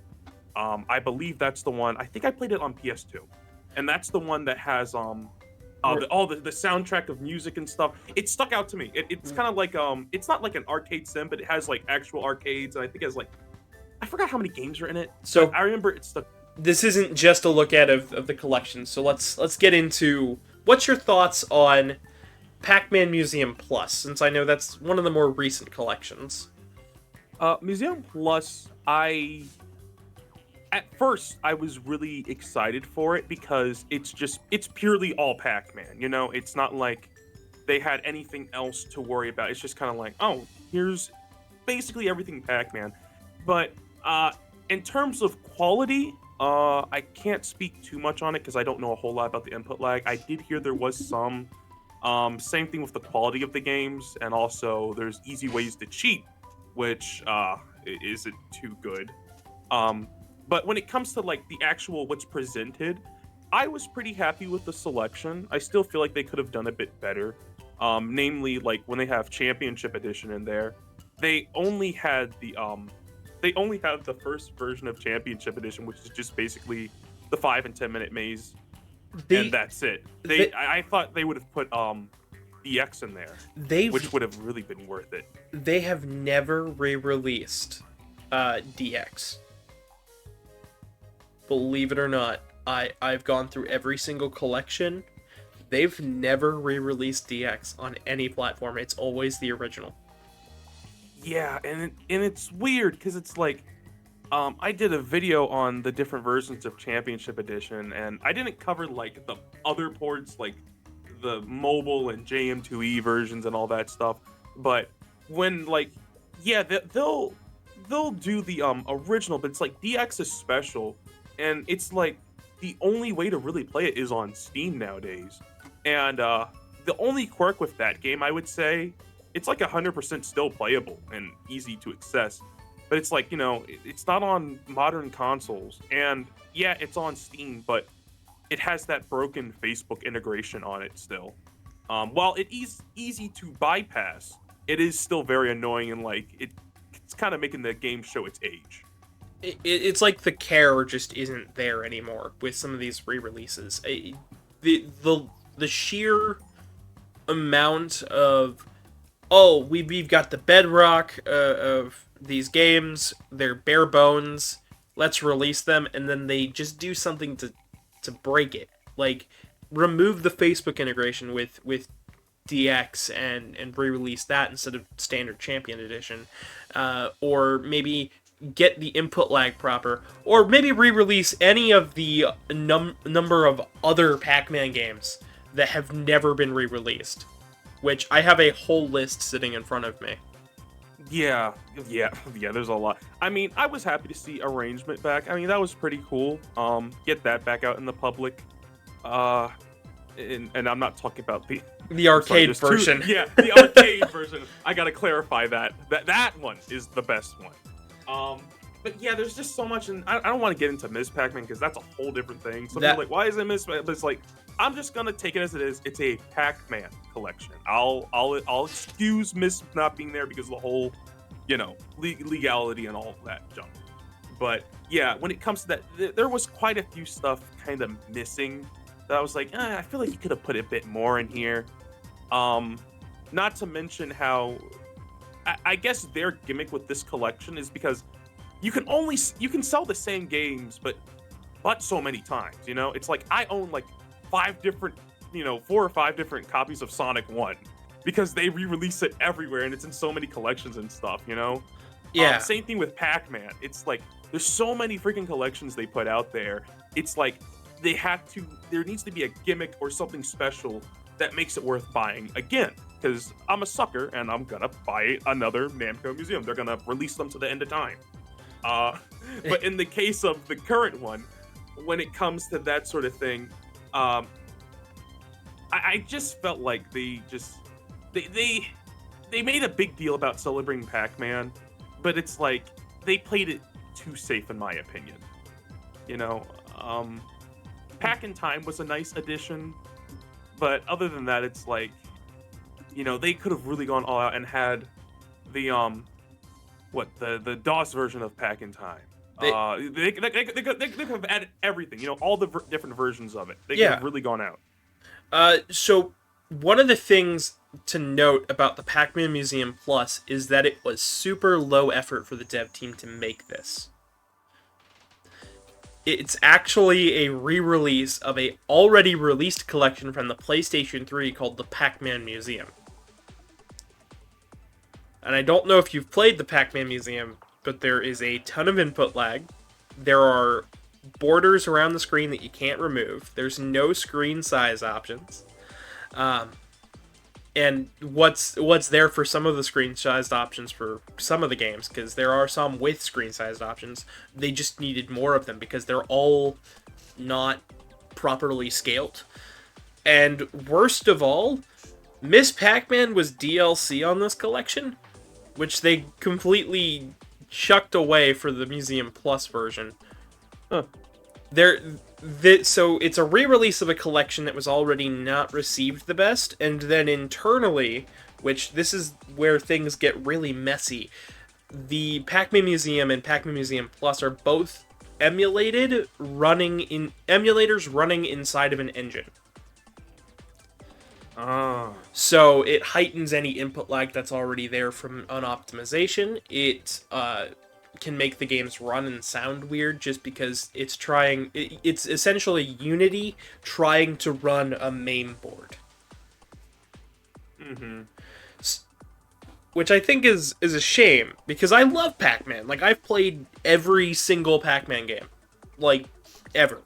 I believe that's the one. I think I played it on PS2, and that's the one that has all the soundtrack of music and stuff. It stuck out to me. It's kind of like it's not like an arcade sim, but it has like actual arcades, and I think it has like, I forgot how many games are in it. So I remember it stuck. This isn't just a look at of the collection. So let's get into what's your thoughts on Pac-Man Museum Plus, since I know that's one of the more recent collections. Museum Plus, at first I was really excited for it because it's purely all Pac-Man, you know? It's not like they had anything else to worry about. It's just kind of like, oh, here's basically everything Pac-Man. But in terms of quality, I can't speak too much on it because I don't know a whole lot about the input lag. I did hear there was some. Same thing with the quality of the games, and also there's easy ways to cheat, which isn't too good. Um, but when it comes to like the actual what's presented, I was pretty happy with the selection. I still feel like they could have done a bit better. Namely, like when they have Championship Edition in there, they only had they only have the first version of Championship Edition, which is just basically the 5 and 10 minute maze, and that's it. I thought they would have put DX in there, which would have really been worth it. They have never re-released DX. Believe it or not, I've gone through every single collection. They've never re-released DX on any platform. It's always the original. Yeah, and it's weird because it's like, I did a video on the different versions of Championship Edition, and I didn't cover like the other ports, like the mobile and JM2E versions and all that stuff. But when like, yeah, they'll do the original, but it's like DX is special, and it's like the only way to really play it is on Steam nowadays. And the only quirk with that game, I would say, it's like 100% still playable and easy to access. But it's like, it's not on modern consoles. And yeah, it's on Steam, but it has that broken Facebook integration on it still. While it is easy to bypass, it is still very annoying, and like it's kind of making the game show its age. It's like the care just isn't there anymore with some of these re-releases. The sheer amount of, we've got the bedrock of these games, they're bare bones, let's release them, and then they just do something to break it. Like, remove the Facebook integration with DX and re-release that instead of standard Champion Edition. Or maybe get the input lag proper, or maybe re-release any of the number of other Pac-Man games that have never been re-released, which I have a whole list sitting in front of me. Yeah, there's a lot. I mean, I was happy to see Arrangement back. I mean, that was pretty cool. Get that back out in the public. And I'm not talking about the arcade version. The arcade version. I gotta clarify that one is the best one. But yeah, there's just so much, and I don't want to get into Ms.Pac-Man because that's a whole different thing. So people are like, why is it Ms.Pac-Man? But it's like, I'm just gonna take it as it is. It's a Pac-Man collection. I'll excuse Ms. not being there because of the whole, legality and all of that junk. But yeah, when it comes to that, there was quite a few stuff kind of missing that I was like, I feel like you could have put a bit more in here. Not to mention how, I guess their gimmick with this collection is because you can sell the same games, but so many times. It's like I own like 4 or 5 different copies of Sonic 1 because they re-release it everywhere and it's in so many collections and stuff. Yeah. Same thing with Pac-Man. It's like there's so many freaking collections they put out there. It's like there needs to be a gimmick or something special that makes it worth buying again. Because I'm a sucker and I'm gonna buy another Namco museum. They're gonna release them to the end of time. But in the case of the current one, when it comes to that sort of thing, I just felt like they made a big deal about celebrating Pac-Man, but it's like they played it too safe in my opinion. Pac in Time was a nice addition, but other than that, it's like, they could have really gone all out and had the the DOS version of Pac in Time. They could have added everything, all the different versions of it. They could have really gone out. So one of the things to note about the Pac-Man Museum Plus is that it was super low effort for the dev team to make this. It's actually a re-release of a already released collection from the PlayStation 3 called the Pac-Man Museum. And I don't know if you've played the Pac-Man Museum, but there is a ton of input lag. There are borders around the screen that you can't remove. There's no screen size options. and what's there for some of the screen-sized options for some of the games, because there are some with screen-sized options. They just needed more of them because they're all not properly scaled. And worst of all, Ms.Pac-Man was DLC on this collection, which they completely chucked away for the Museum Plus version. Huh. So it's a re-release of a collection that was already not received the best, and then internally, which this is where things get really messy, the Pac-Man Museum and Pac-Man Museum Plus are both emulators running inside of an engine. So it heightens any input lag that's already there from an optimization. It can make the games run and sound weird just because it's essentially Unity trying to run a main board. Mm-hmm. Which I think is a shame, because I love Pac-Man. Like, I've played every single Pac-Man game. Like, ever.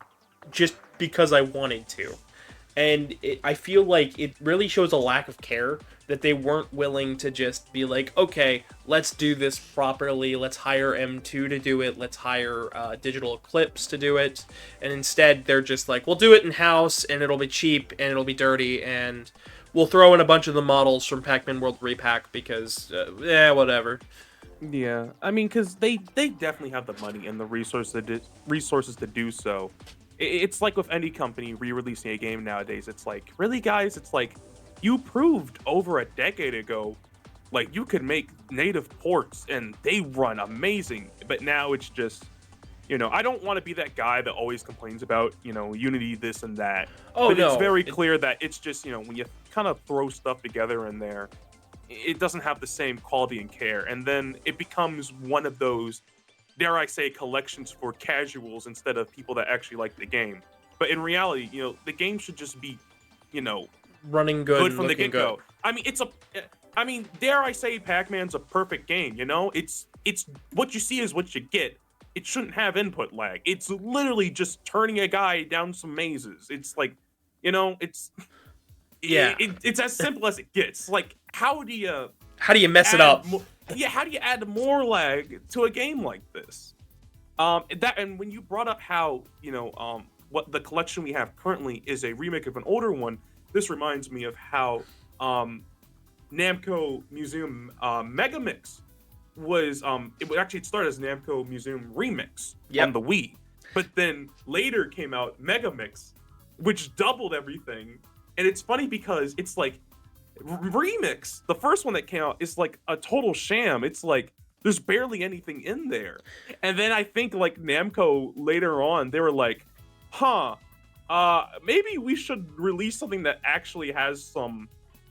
Just because I wanted to. And I feel like it really shows a lack of care that they weren't willing to just be like, okay, let's do this properly, let's hire M2 to do it, let's hire Digital Eclipse to do it, and instead they're just like, we'll do it in-house, and it'll be cheap, and it'll be dirty, and we'll throw in a bunch of the models from Pac-Man World Repack because, whatever. Yeah, I mean, because they definitely have the money and the resources to do so. It's like with any company re-releasing a game nowadays. It's like, really, guys? It's like, you proved over a decade ago, like, you could make native ports and they run amazing. But now it's just, I don't want to be that guy that always complains about, Unity, this and that. Oh, but no. It's very clear that it's just, when you kind of throw stuff together in there, it doesn't have the same quality and care. And then it becomes one of those, dare I say, collections for casuals instead of people that actually like the game. But in reality, the game should just be, running good from the get-go. Good. I mean, dare I say, Pac-Man's a perfect game. It's what you see is what you get. It shouldn't have input lag. It's literally just turning a guy down some mazes. It's like, it's it's as simple as it gets. Like, how do you mess it up? How do you add more lag to a game like this? And when you brought up how, what the collection we have currently is a remake of an older one, this reminds me of how Namco Museum Megamix was, it started as Namco Museum Remix on the Wii. But then later came out Megamix, which doubled everything. And it's funny because it's like, Remix, the first one that came out, is like a total sham. It's like there's barely anything in there. And then I think like Namco later on, they were like, maybe we should release something that actually has some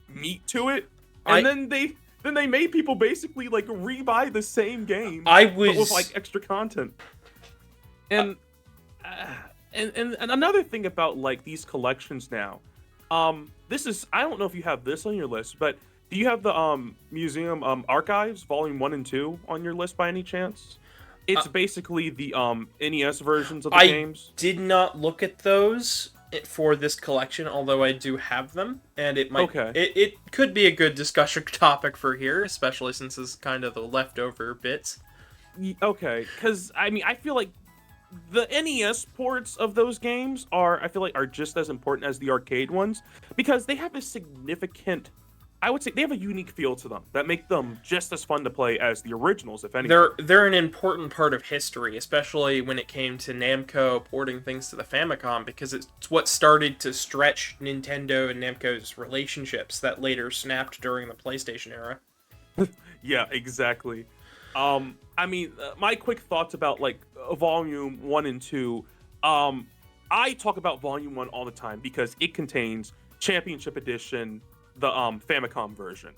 meat to it. And then they made people basically like rebuy the same game but with like extra content. And and another thing about like these collections now, this is, I don't know if you have this on your list, but do you have the Museum Archives Volume 1 and 2 on your list by any chance? It's basically the NES versions of the games. I did not look at those for this collection, although I do have them, and it might it could be a good discussion topic for here, especially since it's kind of the leftover bits. Okay, because I feel like the NES ports of those games are just as important as the arcade ones, because they have a significant, I would say they have a unique feel to them that make them just as fun to play as the originals, if anything. They're an important part of history, especially when it came to Namco porting things to the Famicom, because it's what started to stretch Nintendo and Namco's relationships that later snapped during the PlayStation era. Yeah, exactly. My quick thoughts about like Volume 1 and 2. I talk about Volume 1 all the time because it contains Championship Edition, the Famicom version.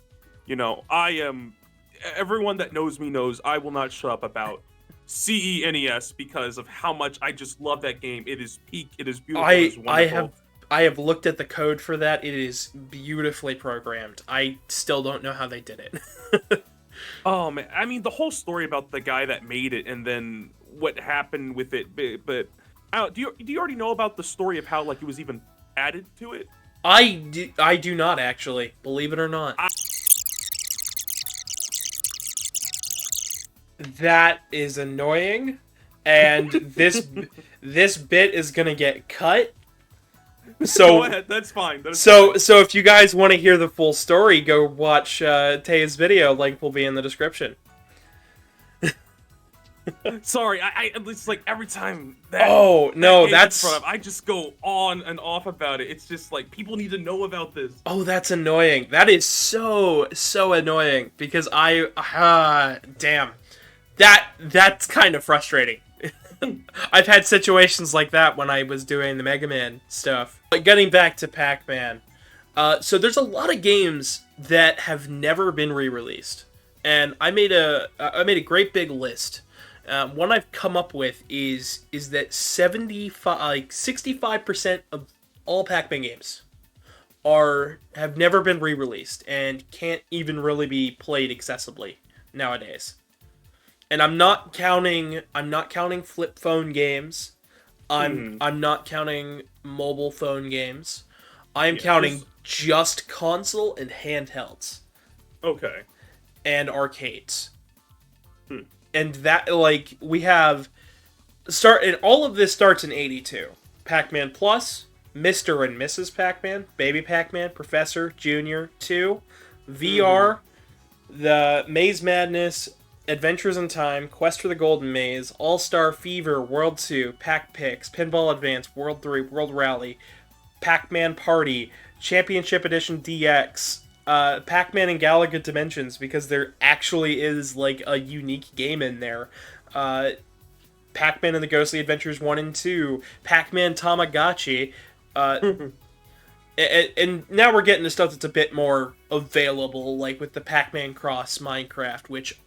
Everyone that knows me knows I will not shut up about CENES because of how much I just love that game. It is peak. It is beautiful. It is wonderful. I have looked at the code for that. It is beautifully programmed. I still don't know how they did it. Oh man, the whole story about the guy that made it and then what happened with it. But do you already know about the story of how like it was even added to it? I do not actually, believe it or not. That is annoying, and this bit is gonna get cut. So Go ahead, that's fine. So if you guys want to hear the full story, go watch Tay's video. Link will be in the description. Sorry, it's like every time that. Oh no, that's. I just go on and off about it. It's just like people need to know about this. Oh, that's annoying. That is so annoying because damn, that's kind of frustrating. I've had situations like that when I was doing the Mega Man stuff. But getting back to Pac-Man, so there's a lot of games that have never been re-released, and I made a great big list. One I've come up with is that 65% of all Pac-Man games have never been re-released and can't even really be played accessibly nowadays. And I'm not counting flip phone games. I'm not counting mobile phone games. I'm counting just console and handhelds. Okay. And arcades. And that, like, we have and all of this starts in 82. Pac-Man Plus, Mr. and Mrs. Pac-Man, Baby Pac-Man, Professor, Junior, 2, VR, the Maze Madness, Adventures in Time, Quest for the Golden Maze, All-Star Fever, World 2, Pac-Pix, Pinball Advance, World 3, World Rally, Pac-Man Party, Championship Edition DX, Pac-Man and Galaga Dimensions, because there actually is, like, a unique game in there. Pac-Man and the Ghostly Adventures 1 and 2, Pac-Man Tamagotchi, and now we're getting to stuff that's a bit more available, like with the Pac-Man Cross Minecraft, which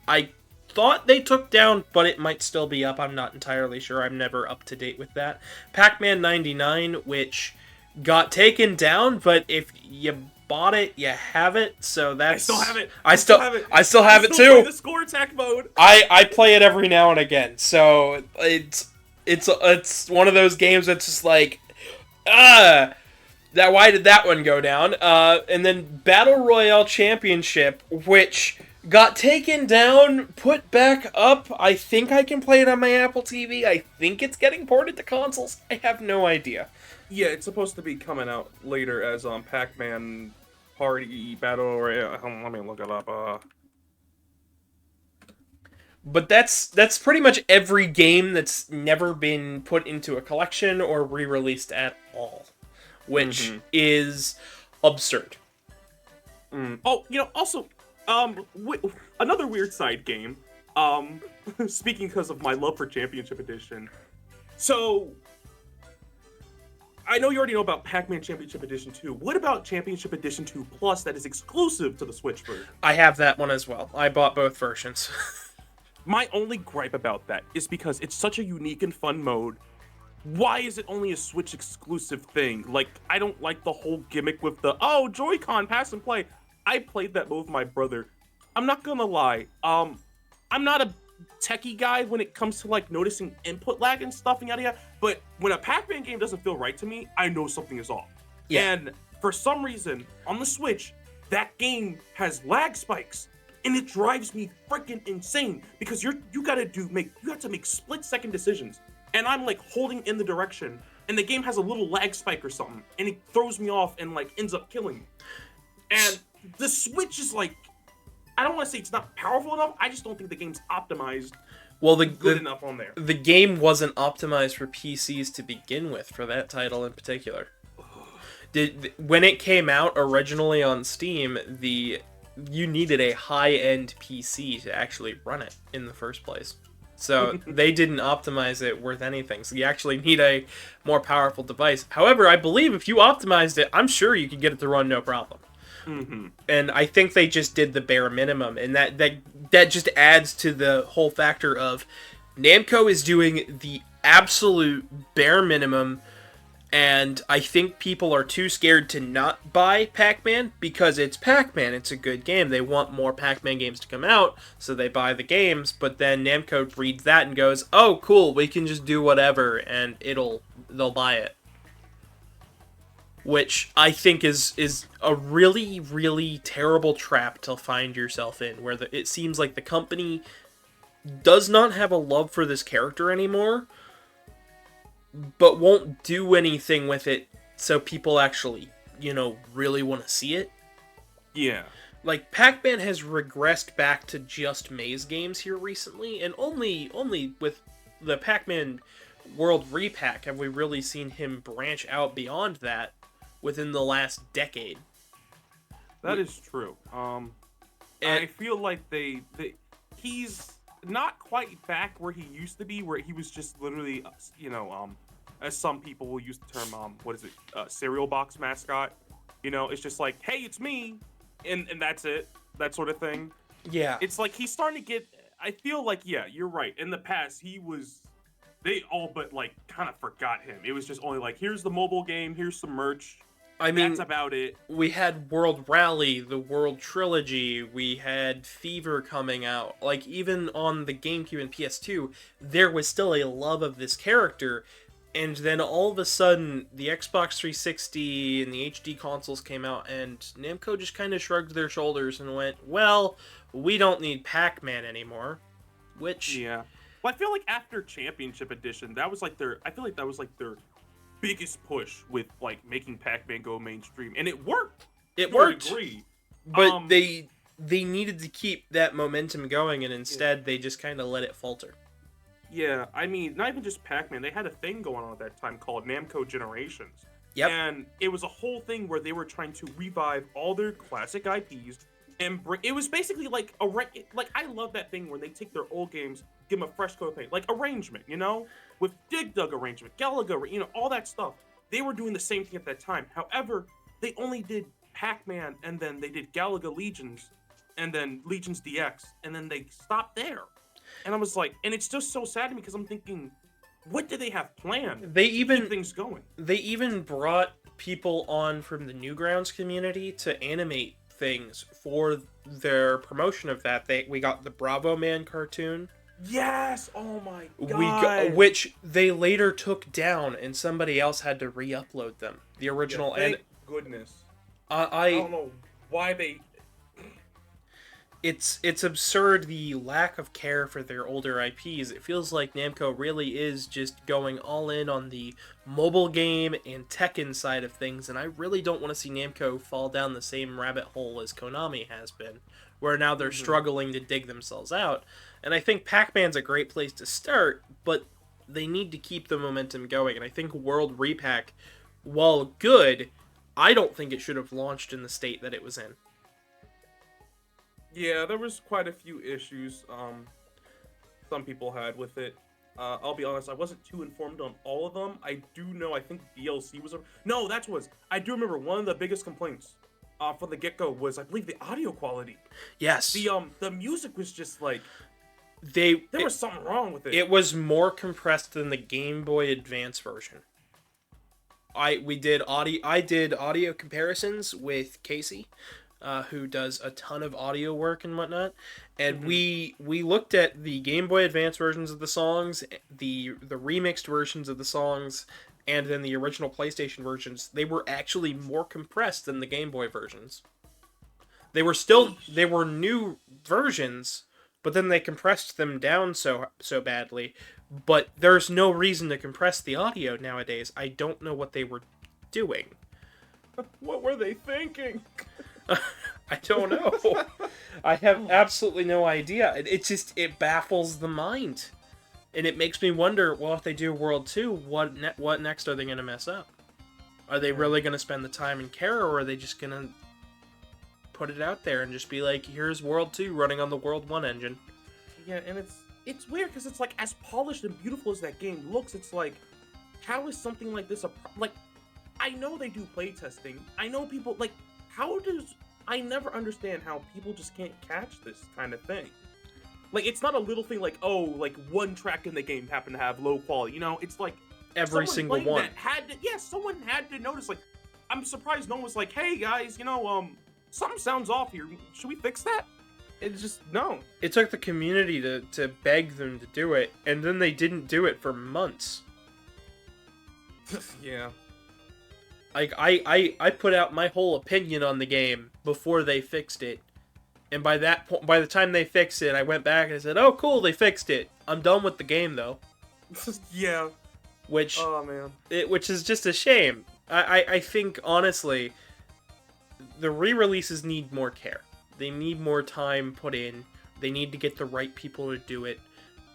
I thought they took down, but it might still be up. I'm not entirely sure. I'm never up to date with that. Pac-Man 99, which got taken down, but if you bought it, you have it. So that's. I still have it. I still have it too. Play the score attack mode. I play it every now and again. So it's one of those games that's just like, why did that one go down? And then Battle Royale Championship, which got taken down, put back up. I think I can play it on my Apple TV. I think it's getting ported to consoles. I have no idea. Yeah, it's supposed to be coming out later as Pac-Man Party Battle Royale. Let me look it up. But that's pretty much every game that's never been put into a collection or re-released at all, which is absurd. Oh, also, another weird side game. Speaking because of my love for Championship Edition. So, I know you already know about Pac-Man Championship Edition 2. What about Championship Edition 2 Plus that is exclusive to the Switch version? I have that one as well. I bought both versions. My only gripe about that is because it's such a unique and fun mode. Why is it only a Switch exclusive thing? Like, I don't like the whole gimmick with the, Joy-Con, pass and play. I played that mode with my brother. I'm not gonna lie. I'm not a techie guy when it comes to, like, noticing input lag and stuff and yada yada. But when a Pac-Man game doesn't feel right to me, I know something is off. Yeah. And for some reason, on the Switch, that game has lag spikes. And it drives me freaking insane because you have to make split-second decisions. And I'm like holding in the direction, and the game has a little lag spike or something, and it throws me off and like ends up killing me. And the Switch is like, I don't want to say it's not powerful enough. I just don't think the game's optimized good enough on there. The game wasn't optimized for PCs to begin with for that title in particular. When it came out originally on Steam, you needed a high-end PC to actually run it in the first place. So they didn't optimize it worth anything. So you actually need a more powerful device. However, I believe if you optimized it, I'm sure you could get it to run no problem. And I think they just did the bare minimum. And that just adds to the whole factor of Namco is doing the absolute bare minimum. And I think people are too scared to not buy Pac-Man because it's Pac-Man. It's a good game. They want more Pac-Man games to come out, so they buy the games. But then Namco reads that and goes, "Oh, cool, we can just do whatever," and they'll buy it. which I think is a really, really terrible trap to find yourself in, where it seems like the company does not have a love for this character anymore, but won't do anything with it so people actually, really want to see it. Yeah. Like, Pac-Man has regressed back to just maze games here recently, and only with the Pac-Man World Repack have we really seen him branch out beyond that within the last decade. That is true. I feel like he's not quite back where he used to be, where he was just literally, as some people will use the term, cereal box mascot. It's just like, hey, it's me, and that's it, that sort of thing. Yeah. It's like he's starting to get. I feel like, yeah, you're right. In the past, they all but like kind of forgot him. It was just only like, here's the mobile game, here's some merch. I mean, that's about it. We had World Rally, the World Trilogy, we had Fever coming out. Like, even on the GameCube and PS2, there was still a love of this character. And then all of a sudden, the Xbox 360 and the HD consoles came out, and Namco just kind of shrugged their shoulders and went, well, we don't need Pac-Man anymore. Which... Yeah. Well, I feel like after Championship Edition, that was like their biggest push with like making Pac-Man go mainstream, and it worked. It worked, but they needed to keep that momentum going, and instead they just kind of let it falter. Yeah, I mean, not even just Pac-Man. They had a thing going on at that time called Namco Generations. Yep. And it was a whole thing where they were trying to revive all their classic IPs and bring. It was basically like I love that thing where they take their old games, give them a fresh coat of paint, like arrangement, with Dig Dug arrangement, Galaga, all that stuff. They were doing the same thing at that time. However, they only did Pac-Man, and then they did Galaga Legions, and then Legions DX, and then they stopped there. And I was like, and it's just so sad to me because I'm thinking, what do they have planned? They even keep things going. They even brought people on from the Newgrounds community to animate things for their promotion of that. We got the Bravo Man cartoon. Yes! Oh my god! Which they later took down, and somebody else had to re-upload them. The original. Yeah, thank goodness. I don't know why they. It's absurd, the lack of care for their older IPs. It feels like Namco really is just going all in on the mobile game and Tekken side of things, and I really don't want to see Namco fall down the same rabbit hole as Konami has been, where now they're struggling to dig themselves out. And I think Pac-Man's a great place to start, but they need to keep the momentum going, and I think World Repack, while good, I don't think it should have launched in the state that it was in. Yeah, there was quite a few issues some people had with it. I'll be honest, I wasn't too informed on all of them. I do know, I think DLC was... No, I do remember one of the biggest complaints from the get-go was, I believe, the audio quality. Yes. The music was just like... There was something wrong with it. It was more compressed than the Game Boy Advance version. I did audio comparisons with Casey, who does a ton of audio work and whatnot, and we looked at the Game Boy Advance versions of the songs, the remixed versions of the songs, and then the original PlayStation versions. They were actually more compressed than the Game Boy versions. They were new versions, but then they compressed them down so badly. But there's no reason to compress the audio nowadays. I don't know what they were doing. What were they thinking? I don't know. I have absolutely no idea. It baffles the mind. And it makes me wonder, well, if they do World 2, what next are they going to mess up? Are they really going to spend the time and care, or are they just going to put it out there and just be like, here's World 2 running on the World 1 engine? Yeah, and it's weird because it's like, as polished and beautiful as that game looks, it's like, how is something like this I know they do playtesting. I know people, I never understand how people just can't catch this kind of thing. Like, it's not a little thing like, oh, like, one track in the game happened to have low quality. It's like... Every single one. Someone had to notice. Like, I'm surprised no one was like, hey, guys, something sounds off here. Should we fix that? It's just, no. It took the community to beg them to do it, and then they didn't do it for months. Yeah. Like I put out my whole opinion on the game before they fixed it. And by that point, by the time they fixed it, I went back and I said, "Oh, cool, they fixed it. I'm done with the game, though." Yeah. Which, Oh man. which is just a shame. I think honestly, the re-releases need more care. They need more time put in. They need to get the right people to do it.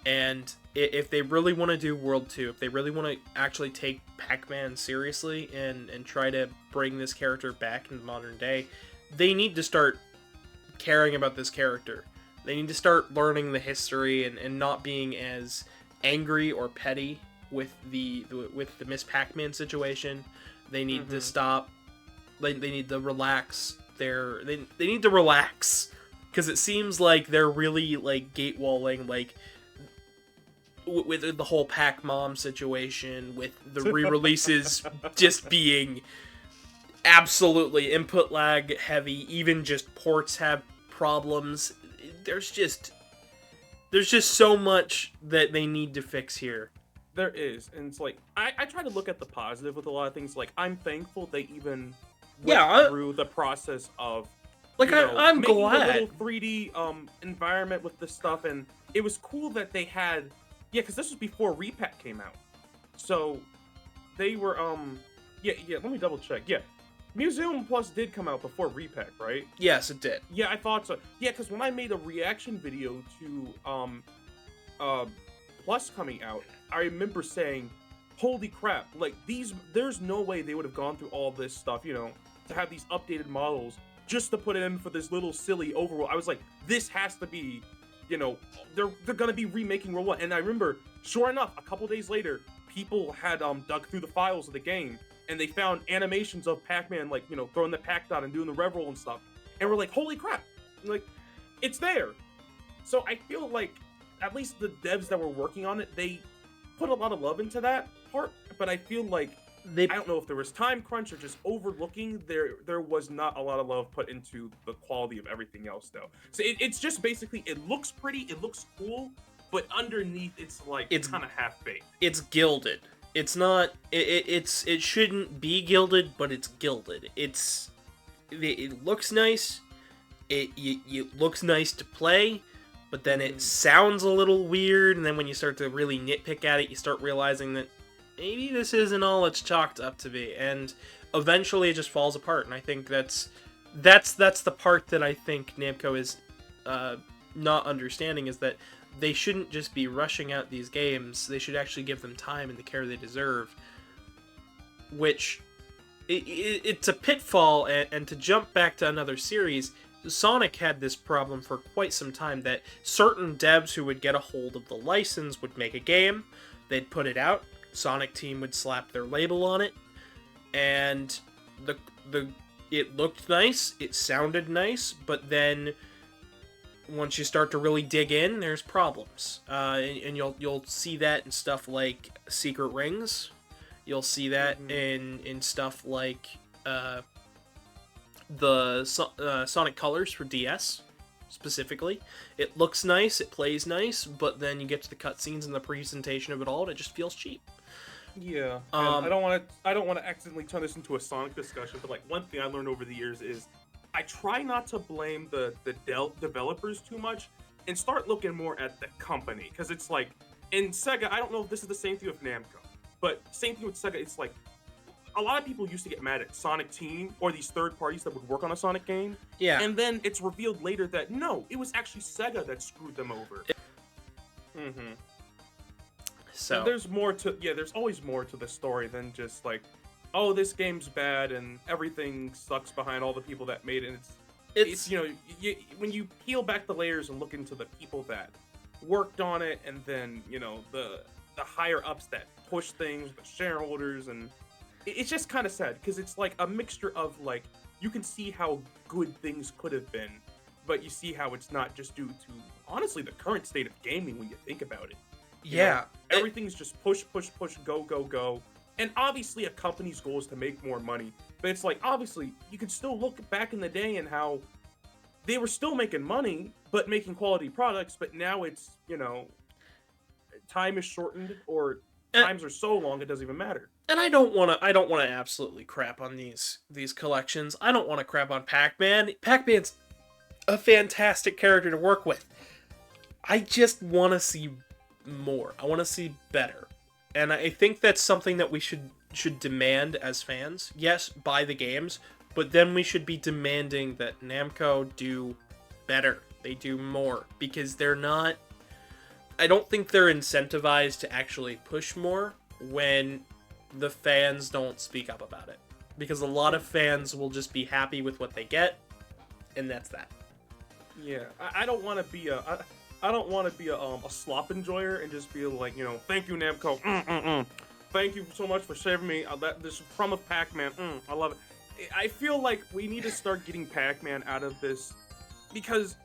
And if they really want to do World 2, if they really want to actually take Pac-Man seriously and try to bring this character back in the modern day, they need to start caring about this character. They need to start learning the history and not being as angry or petty with the Ms.Pac-Man situation. They need to stop. They need to relax. They need to relax, because it seems like they're really like gatewalling, like with the whole Pac Mom situation, with the re-releases just being absolutely input lag heavy. Even just ports have problems. There's just so much that they need to fix here. There is, and it's like I try to look at the positive with a lot of things. Like, I'm thankful they even went through the process of, like, I'm making glad a little 3D environment with this stuff, and it was cool that they had, because this was before Repack came out, so they were let me double check. Museum Plus did come out before Repack, right? Yes, it did. Yeah, I thought so. Yeah, because when I made a reaction video to Plus coming out, I remember saying, holy crap, like, there's no way they would have gone through all this stuff, to have these updated models just to put it in for this little silly overworld. I was like, this has to be, they're gonna be remaking World 1. And I remember, sure enough, a couple days later, people had dug through the files of the game, and they found animations of Pac-Man, like, throwing the Pac Dot and doing the Rev Roll and stuff. And we're like, holy crap, like, it's there. So I feel like, at least the devs that were working on it, they put a lot of love into that part, but I feel like, I don't know if there was time crunch or just overlooking, there was not a lot of love put into the quality of everything else, though. So it's just basically, it looks pretty, it looks cool, but underneath it's like, it's kind of half-baked. It's gilded. It's not, it shouldn't be gilded, but it's gilded. It looks nice, it looks nice to play, but then it sounds a little weird, and then when you start to really nitpick at it, you start realizing that maybe this isn't all it's chalked up to be, and eventually it just falls apart. And I think that's the part that I think Namco is not understanding, is that they shouldn't just be rushing out these games. They should actually give them time and the care they deserve, which it's a pitfall. And to jump back to another series, Sonic had this problem for quite some time, that certain devs who would get a hold of the license would make a game, they'd put it out, Sonic Team would slap their label on it, and it looked nice, it sounded nice, but then once you start to really dig in, there's problems. And you'll see that in stuff like Secret Rings. You'll see that in stuff like the Sonic Colors for DS, specifically. It looks nice, it plays nice, but then you get to the cutscenes and the presentation of it all, and it just feels cheap. Yeah, I don't want to accidentally turn this into a Sonic discussion, but like, one thing I learned over the years is I try not to blame the developers too much and start looking more at the company, because it's like, in Sega, I don't know if this is the same thing with Namco, but same thing with Sega. It's like, a lot of people used to get mad at Sonic Team or these third parties that would work on a Sonic game. Yeah. And then it's revealed later that no, it was actually Sega that screwed them over. So there's more to, there's always more to the story than just like, oh, this game's bad and everything sucks behind all the people that made it. It's when you peel back the layers and look into the people that worked on it, and then the higher ups that push things, the shareholders, and it's just kind of sad, because it's like a mixture of, like, you can see how good things could have been, but you see how it's not just due to, honestly, the current state of gaming when you think about it. Everything's just push, go, go, go. And obviously a company's goal is to make more money, but it's like, obviously, you can still look back in the day and how they were still making money, but making quality products, but now it's, time is shortened, or times are so long it doesn't even matter. And I don't want to absolutely crap on these collections. I don't want to crap on Pac-Man. Pac-Man's a fantastic character to work with. I just want to see more. I want to see better. And I think that's something that we should demand as fans. Yes, buy the games, but then we should be demanding that Namco do better. They do more, because they're not, I don't think they're incentivized to actually push more when the fans don't speak up about it. Because a lot of fans will just be happy with what they get, and that's that. Yeah, I don't want to be I don't want to be a slop enjoyer and just be like, thank you, Namco. Thank you so much for saving me. This from of Pac-Man. I love it. I feel like we need to start getting Pac-Man out of this, because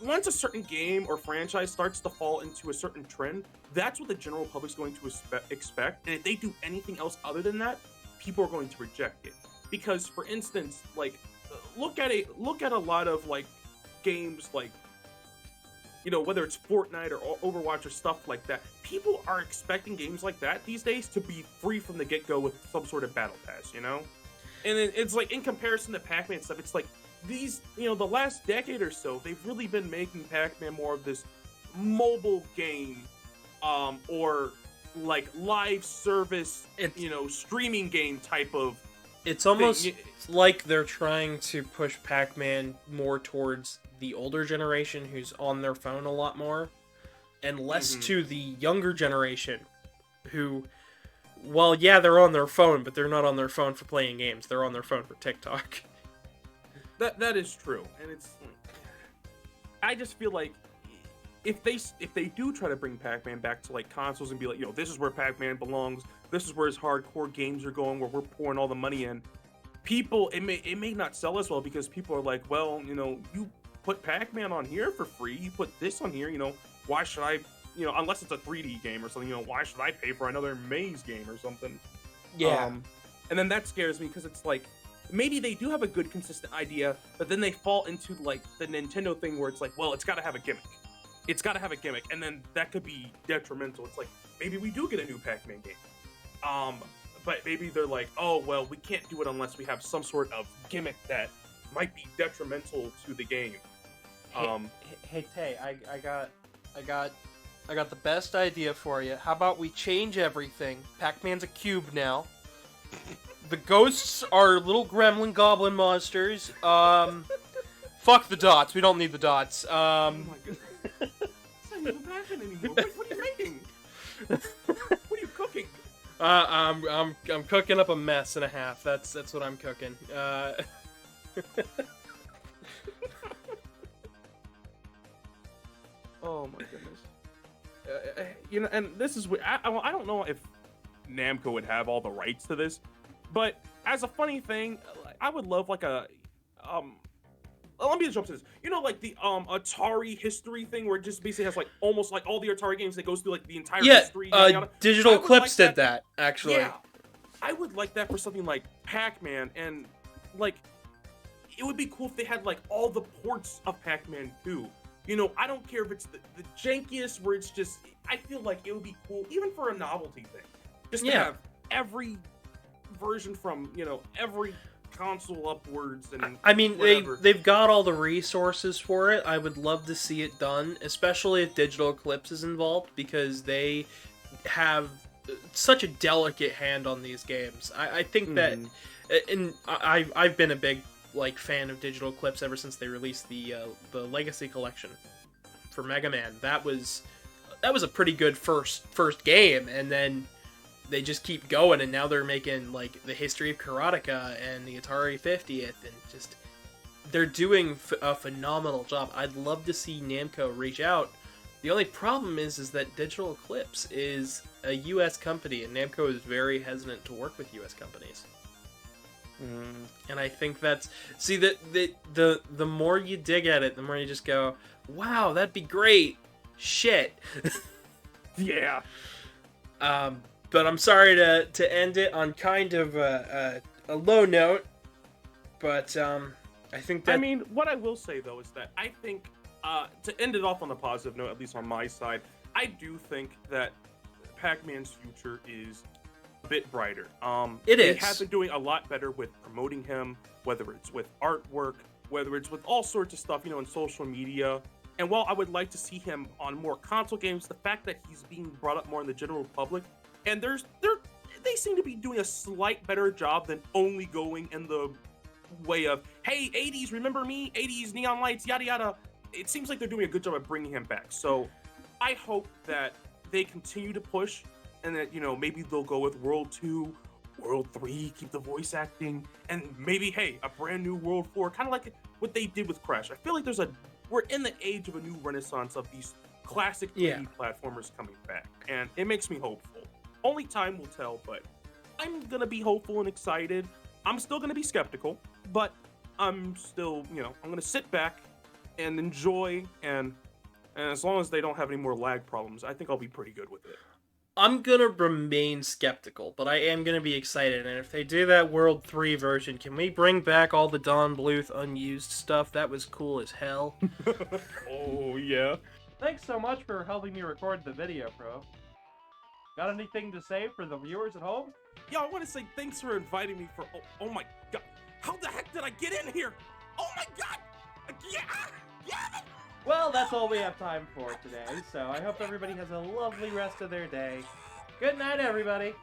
once a certain game or franchise starts to fall into a certain trend, that's what the general public's going to expect. And if they do anything else other than that, people are going to reject it. Because, for instance, like, look at a lot of like games like, whether it's Fortnite or Overwatch or stuff like that, people are expecting games like that these days to be free from the get-go with some sort of battle pass, And then it's like, in comparison to Pac-Man stuff, it's like these, the last decade or so, they've really been making Pac-Man more of this mobile game, or like live service, streaming game type of. It's almost like they're trying to push Pac-Man more towards the older generation who's on their phone a lot more, and less to the younger generation who, well, yeah, they're on their phone, but they're not on their phone for playing games. They're on their phone for TikTok. That is true, and I just feel like if they do try to bring Pac-Man back to like consoles and be like, this is where Pac-Man belongs, this is where his hardcore games are going, where we're pouring all the money in, people, it may not sell as well, because people are like, well, you put Pac-Man on here for free, you put this on here, why should I, unless it's a 3D game or something, why should I pay for another maze game or something? Yeah. And then that scares me, because it's like, maybe they do have a good consistent idea, but then they fall into like the Nintendo thing where it's like, well, it's got to have a gimmick. It's got to have a gimmick, and then that could be detrimental. It's like, maybe we do get a new Pac-Man game. But maybe they're like, oh, well, we can't do it unless we have some sort of gimmick that might be detrimental to the game. Hey Tay, I got the best idea for you. How about we change everything? Pac-Man's a cube now. The ghosts are little gremlin goblin monsters. Fuck the dots. We don't need the dots. Oh my goodness. It's not even Pac-Man anymore. What are you making? What are you cooking? I'm cooking up a mess and a half. That's what I'm cooking. Oh my goodness. And this is I don't know if Namco would have all the rights to this, but as a funny thing, I would love like a let me just jump to this. Like the Atari history thing, where it just basically has like almost like all the Atari games that goes through like the entire history. Digital Eclipse did that actually. Yeah, I would like that for something like Pac-Man, and like it would be cool if they had like all the ports of Pac-Man 2. I don't care if it's the jankiest, where it's just, I feel like it would be cool, even for a novelty thing, just to have every version from, every console upwards. And I mean, whatever. they've got all the resources for it. I would love to see it done, especially if Digital Eclipse is involved, because they have such a delicate hand on these games. I think that, and I've been a big fan of Digital Eclipse ever since they released the Legacy Collection for Mega Man. That was a pretty good first game, and then they just keep going, and now they're making like the History of Karateka and the Atari 50th, and just they're doing a phenomenal job. I'd love to see Namco reach out. The only problem is that Digital Eclipse is a U.S. company, and Namco is very hesitant to work with U.S. companies. And I think that's the more you dig at it, the more you just go, wow, that'd be great. Shit. Yeah. But I'm sorry to end it on kind of a low note. But I think that, I mean, what I will say though is that I think to end it off on a positive note, at least on my side, I do think that Pac-Man's future is bit brighter. They have been doing a lot better with promoting him, whether it's with artwork, whether it's with all sorts of stuff, on social media. And while I would like to see him on more console games, the fact that he's being brought up more in the general public, and they seem to be doing a slight better job than only going in the way of, hey, 80s, remember me? 80s, neon lights, yada yada. It seems like they're doing a good job of bringing him back. So I hope that they continue to push, and that, maybe they'll go with World 2, World 3, keep the voice acting, and maybe, hey, a brand new World 4, kind of like what they did with Crash. I feel like we're in the age of a new renaissance of these classic 3D platformers coming back, and it makes me hopeful. Only time will tell, but I'm gonna be hopeful and excited. I'm still gonna be skeptical, but I'm still, I'm gonna sit back and enjoy, and as long as they don't have any more lag problems, I think I'll be pretty good with it. I'm gonna remain skeptical, but I am gonna be excited. And if they do that World 3 version, can we bring back all the Don Bluth unused stuff? That was cool as hell. Oh, yeah. Thanks so much for helping me record the video, Pro. Got anything to say for the viewers at home? Yeah, I want to say thanks for inviting me for... Oh my god. How the heck did I get in here? Oh my god. Yeah. Well, that's all we have time for today, so I hope everybody has a lovely rest of their day. Good night, everybody.